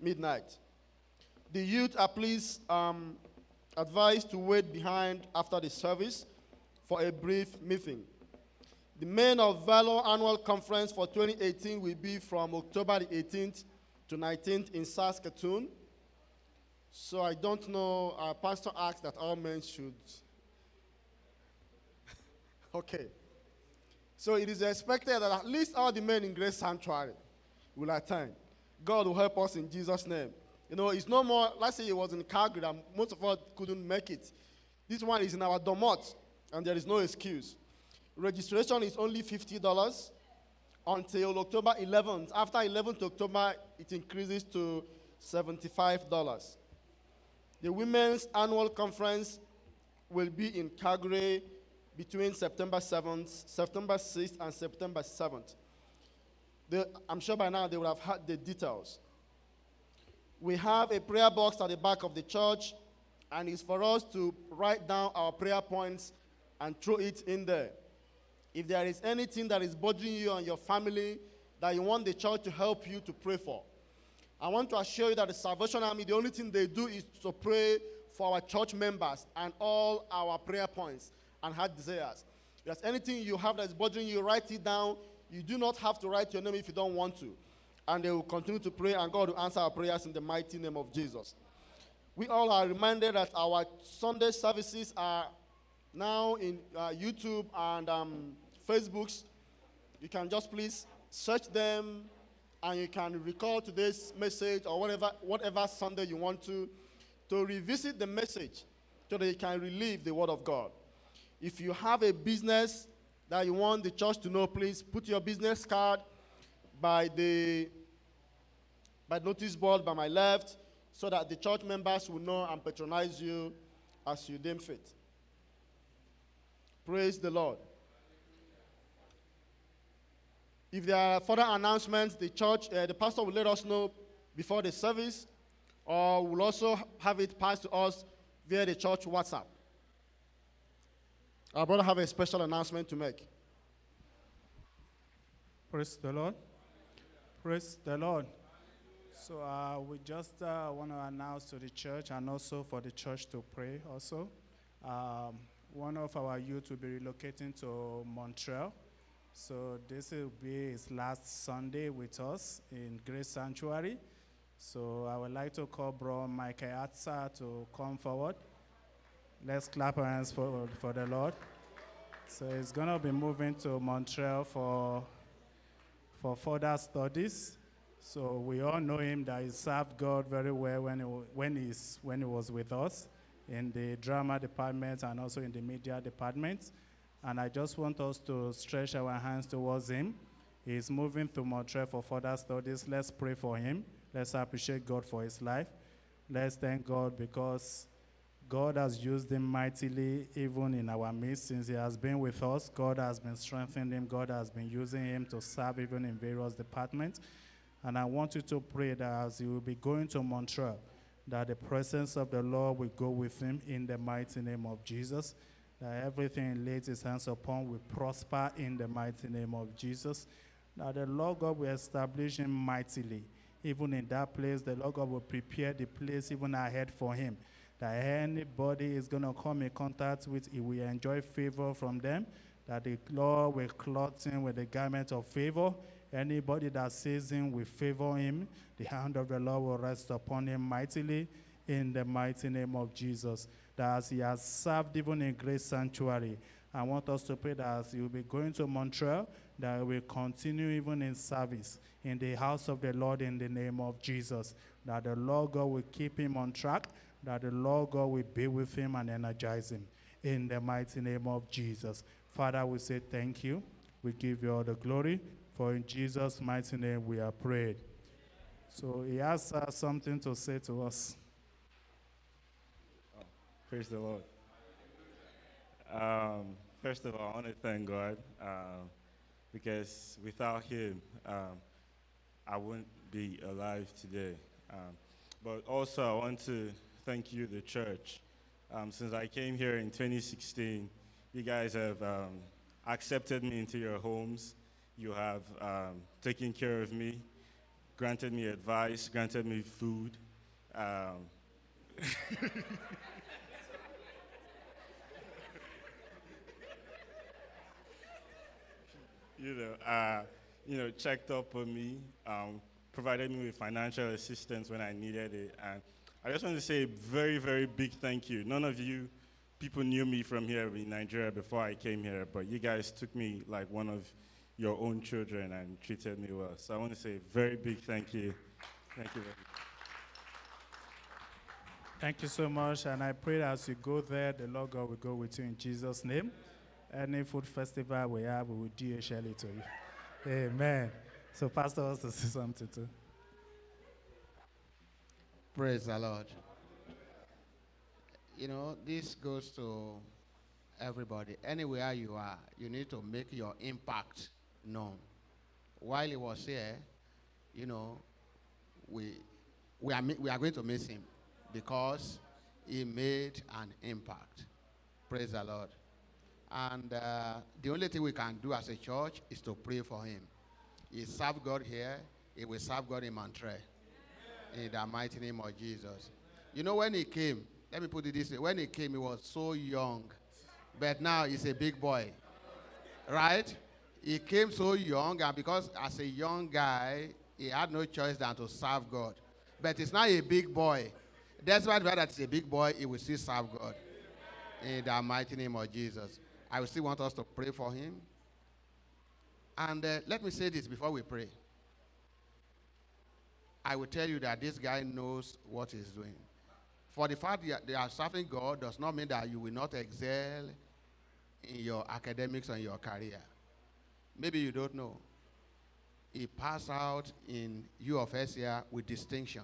midnight. The youth are please advised to wait behind after the service for a brief meeting. The Men of Valor Annual Conference for 2018 will be from October the 18th to 19th in Saskatoon. So I don't know, our pastor asked that all men should. Okay. So it is expected that at least all the men in Grace Sanctuary will attend. God will help us in Jesus' name. You know, it's no more, let's say it was in Calgary, and most of us couldn't make it. This one is in our Domot, and there is no excuse. Registration is only $50 until October 11th. After 11th October, it increases to $75. The Women's Annual Conference will be in Calgary between September 7th, September 6th, and September 7th. I'm sure by now they will have had the details. We have a prayer box at the back of the church, and it's for us to write down our prayer points and throw it in there. If there is anything that is bothering you and your family that you want the church to help you to pray for, I want to assure you that the Salvation Army, the only thing they do is to pray for our church members and all our prayer points and heart desires. If there's anything you have that's bothering you, write it down. You do not have to write your name if you don't want to. And they will continue to pray, and God will answer our prayers in the mighty name of Jesus. We all are reminded that our Sunday services are now in YouTube and Facebooks. You can just please search them, and you can record today's message or whatever Sunday you want to revisit the message so that you can relive the Word of God. If you have a business that you want the church to know, please put your business card by the notice board by my left so that the church members will know and patronize you as you deem fit. Praise the Lord. If there are further announcements, the pastor will let us know before the service, or will also have it passed to us via the church WhatsApp. Our brother have a special announcement to make. Praise the Lord. Praise the Lord. So we just want to announce to the church and also for the church to pray also. One of our youth will be relocating to Montreal. So this will be his last Sunday with us in Grace Sanctuary. So I would like to call Bro Michael Atza to come forward. Let's clap our hands for the Lord. So he's going to be moving to Montreal for further studies. So we all know him that he served God very well when he was with us in the drama department and also in the media department. And I just want us to stretch our hands towards him. He's moving to Montreal for further studies. Let's pray for him. Let's appreciate God for his life. Let's thank God because God has used him mightily even in our midst. Since he has been with us, God has been strengthening him. God has been using him to serve even in various departments. And I want you to pray that as he will be going to Montreal, that the presence of the Lord will go with him in the mighty name of Jesus. That everything he lays his hands upon will prosper in the mighty name of Jesus. That the Lord God will establish him mightily. Even in that place, the Lord God will prepare the place even ahead for him. That anybody is going to come in contact with, he will enjoy favor from them. That the Lord will clothe him with the garment of favor. Anybody that sees him will favor him. The hand of the Lord will rest upon him mightily in the mighty name of Jesus. That as he has served even in Grace Sanctuary, I want us to pray that as he will be going to Montreal, that he will continue even in service in the house of the Lord in the name of Jesus. That the Lord God will keep him on track, that the Lord God will be with him and energize him in the mighty name of Jesus. Father, we say thank you. We give you all the glory, for in Jesus' mighty name we are prayed. So he has something to say to us. Praise the Lord. First of all, I want to thank God because without him, I wouldn't be alive today. But also, I want to thank you, the church. Since I came here in 2016, you guys have accepted me into your homes. You have taken care of me, granted me advice, granted me food. Checked up on me, provided me with financial assistance when I needed it. And I just want to say a very, very big thank you. None of you people knew me from here in Nigeria before I came here, but you guys took me like one of your own children and treated me well. So I want to say a very big thank you. Thank you very much. Thank you so much, and I pray that as you go there, the Lord God will go with you in Jesus' name. Any food festival we have, we will DHL it to you. Amen. So Pastor wants to say something too. Praise the Lord. You know, this goes to everybody. Anywhere you are, you need to make your impact known. While he was here, you know, we are going to miss him because he made an impact. Praise the Lord. And the only thing we can do as a church is to pray for him. He served God here. He will serve God in Montreal. In the mighty name of Jesus. You know, when he came, let me put it this way. When he came, he was so young. But now he's a big boy. Right? He came so young, and because as a young guy, he had no choice than to serve God. But he's now a big boy. That's why that he's a big boy, he will still serve God. In the mighty name of Jesus. I will still want us to pray for him. And let me say this before we pray. I will tell you that this guy knows what he's doing. For the fact that they are serving God does not mean that you will not excel in your academics and your career. Maybe you don't know. He passed out in U of S here with distinction.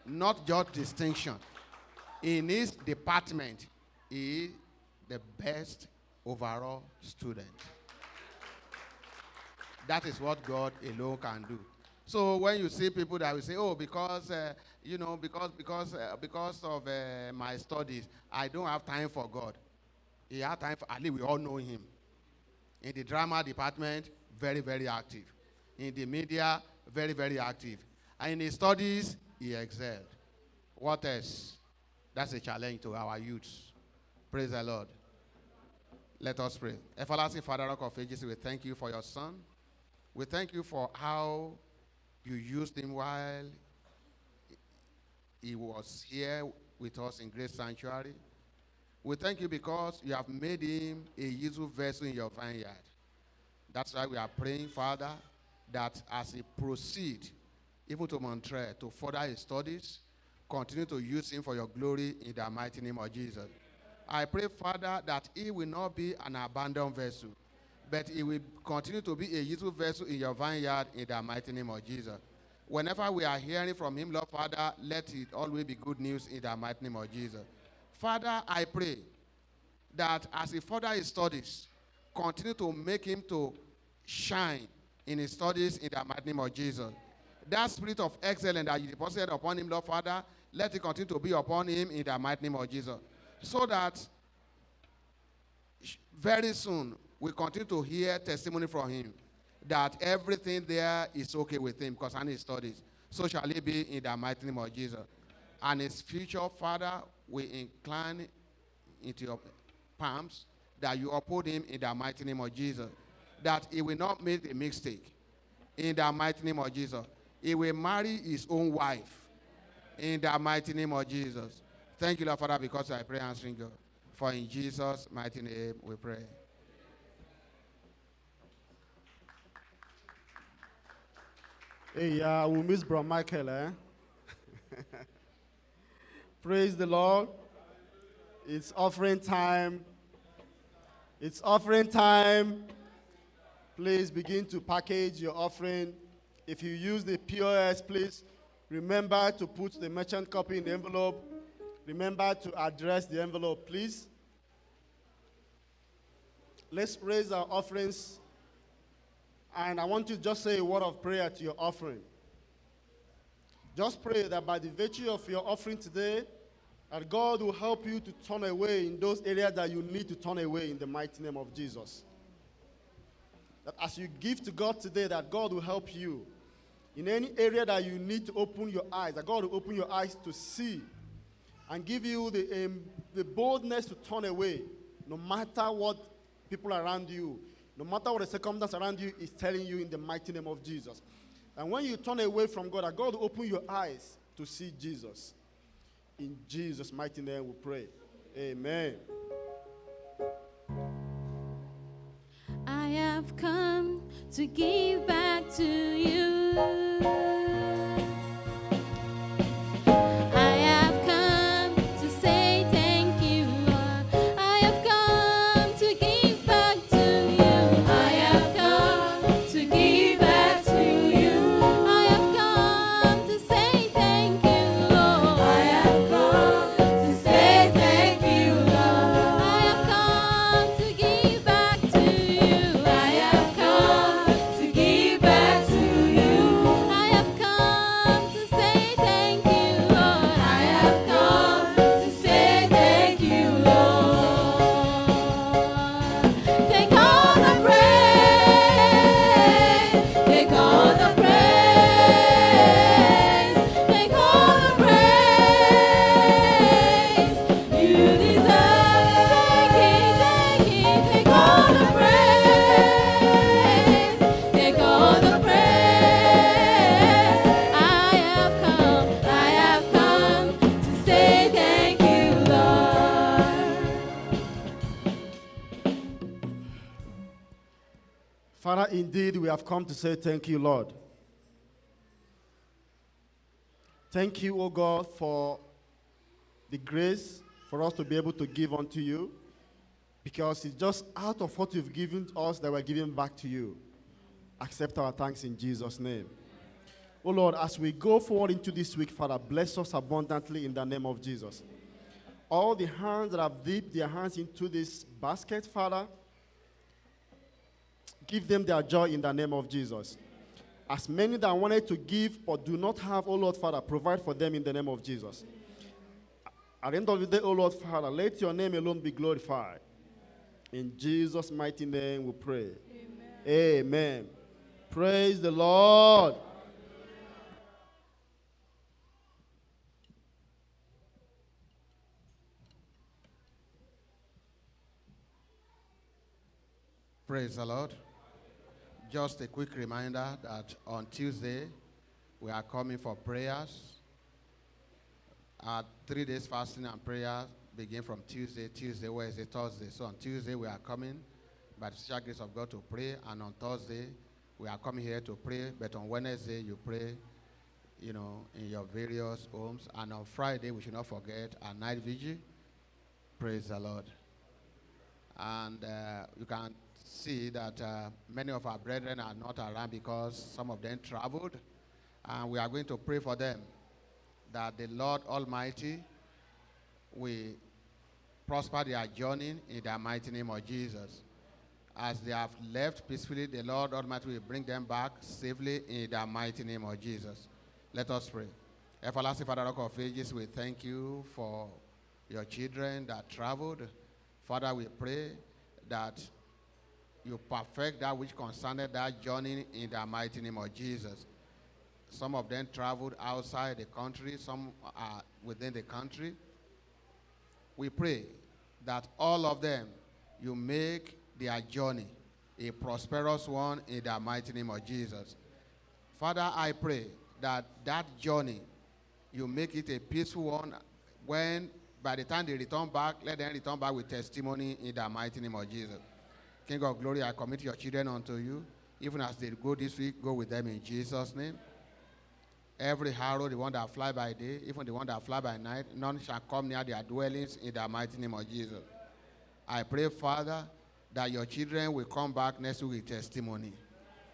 Not just distinction. In his department, he is the best overall student. That is what God alone can do. So when you see people that will say, oh, because of my studies, I don't have time for God. He had time for, at least we all know him. In the drama department, very, very active. In the media, very, very active. And in his studies, he excelled. What else? That's a challenge to our youths. Praise the Lord. Let us pray. Everlasting Father, Rock of Ages, we thank you for your son. We thank you for how you used him while he was here with us in Grace Sanctuary. We thank you because you have made him a useful vessel in your vineyard. That's why we are praying, Father, that as he proceeds, even to Montreal, to further his studies, continue to use him for your glory in the mighty name of Jesus. I pray, Father, that he will not be an abandoned vessel, but he will continue to be a useful vessel in your vineyard in the mighty name of Jesus. Whenever we are hearing from him, Lord Father, let it always be good news in the mighty name of Jesus. Father, I pray that as he further his studies, continue to make him to shine in his studies in the mighty name of Jesus. That spirit of excellence that you deposited upon him, Lord Father, let it continue to be upon him in the mighty name of Jesus. So that very soon we continue to hear testimony from him that everything there is okay with him concerning his studies. So shall it be in the mighty name of Jesus. And his future, Father, we incline into your palms that you uphold him in the mighty name of Jesus. That he will not make a mistake in the mighty name of Jesus. He will marry his own wife in the mighty name of Jesus. Thank you, Lord Father, because I pray answering God. For in Jesus' mighty name we pray. Hey, we miss Bro Michael, eh? Praise the Lord. It's offering time. It's offering time. Please begin to package your offering. If you use the POS, please remember to put the merchant copy in the envelope. Remember to address the envelope, please. Let's raise our offerings. And I want you to just say a word of prayer to your offering. Just pray that by the virtue of your offering today, that God will help you to turn away in those areas that you need to turn away in the mighty name of Jesus. That as you give to God today, that God will help you. In any area that you need to open your eyes, that God will open your eyes to see and give you the boldness to turn away, no matter what people around you, no matter what the circumstance around you is telling you in the mighty name of Jesus. And when you turn away from God, that God will open your eyes to see Jesus. In Jesus' mighty name we pray. Amen. I have come to give back to you. I have come to say thank you, Lord. I have come to give back to you. I have come to give back to you. I have come to say thank you, Lord. I have come to say thank you, Lord. I have come to give back to you. I have come to give back to you. Father, indeed, we have come to say thank you, Lord. Thank you, O God, for the grace for us to be able to give unto you, because it's just out of what you've given us that we're giving back to you. Accept our thanks in Jesus' name. Oh Lord, as we go forward into this week, Father, bless us abundantly in the name of Jesus. All the hands that have dipped their hands into this basket, Father, give them their joy in the name of Jesus. As many that wanted to give but do not have, oh Lord, Father, provide for them in the name of Jesus. At the end of the day, oh Lord, Father, let your name alone be glorified. In Jesus' mighty name we pray. Amen. Amen. Praise the Lord. Praise the Lord. Just a quick reminder that on Tuesday, we are coming for prayers. Our 3 days fasting and prayer begin from Tuesday, Wednesday, Thursday. So on Tuesday, we are coming by the special grace of God to pray. And on Thursday, we are coming here to pray. But on Wednesday, you pray, in your various homes. And on Friday, we should not forget our night vigil. Praise the Lord. And you can see that many of our brethren are not around because some of them traveled, and we are going to pray for them that the Lord Almighty will prosper their journey in the mighty name of Jesus. As they have left peacefully, the Lord Almighty will bring them back safely in the mighty name of Jesus. Let us pray. Everlasting Father, Rock of Ages, we thank you for your children that traveled. Father, we pray that you perfect that which concerned that journey in the mighty name of Jesus. Some of them traveled outside the country, some are within the country. We pray that all of them, you make their journey a prosperous one in the mighty name of Jesus. Father, I pray that that journey, you make it a peaceful one. When by the time they return back, let them return back with testimony in the mighty name of Jesus. King of glory, I commit your children unto you. Even as they go this week, go with them in Jesus' name. Every arrow, the one that fly by day, even the one that fly by night, none shall come near their dwellings in the mighty name of Jesus. I pray, Father, that your children will come back next week with testimony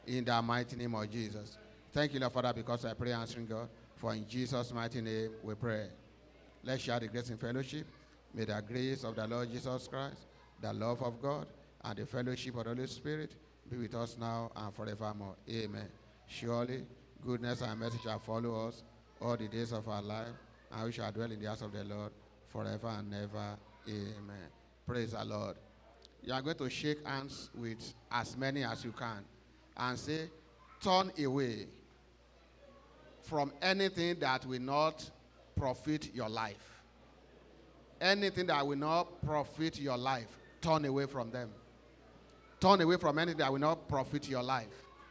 in the mighty name of Jesus. Thank you, Lord, Father, because I pray answering God. For in Jesus' mighty name we pray. Let's share the grace in fellowship. May the grace of the Lord Jesus Christ, the love of God, and the fellowship of the Holy Spirit be with us now and forevermore. Amen. Surely, goodness and mercy shall follow us all the days of our life, and we shall dwell in the house of the Lord forever and ever. Amen. Praise the Lord. You are going to shake hands with as many as you can and say, turn away from anything that will not profit your life. Anything that will not profit your life, turn away from them. Turn away from anything that will not profit your life.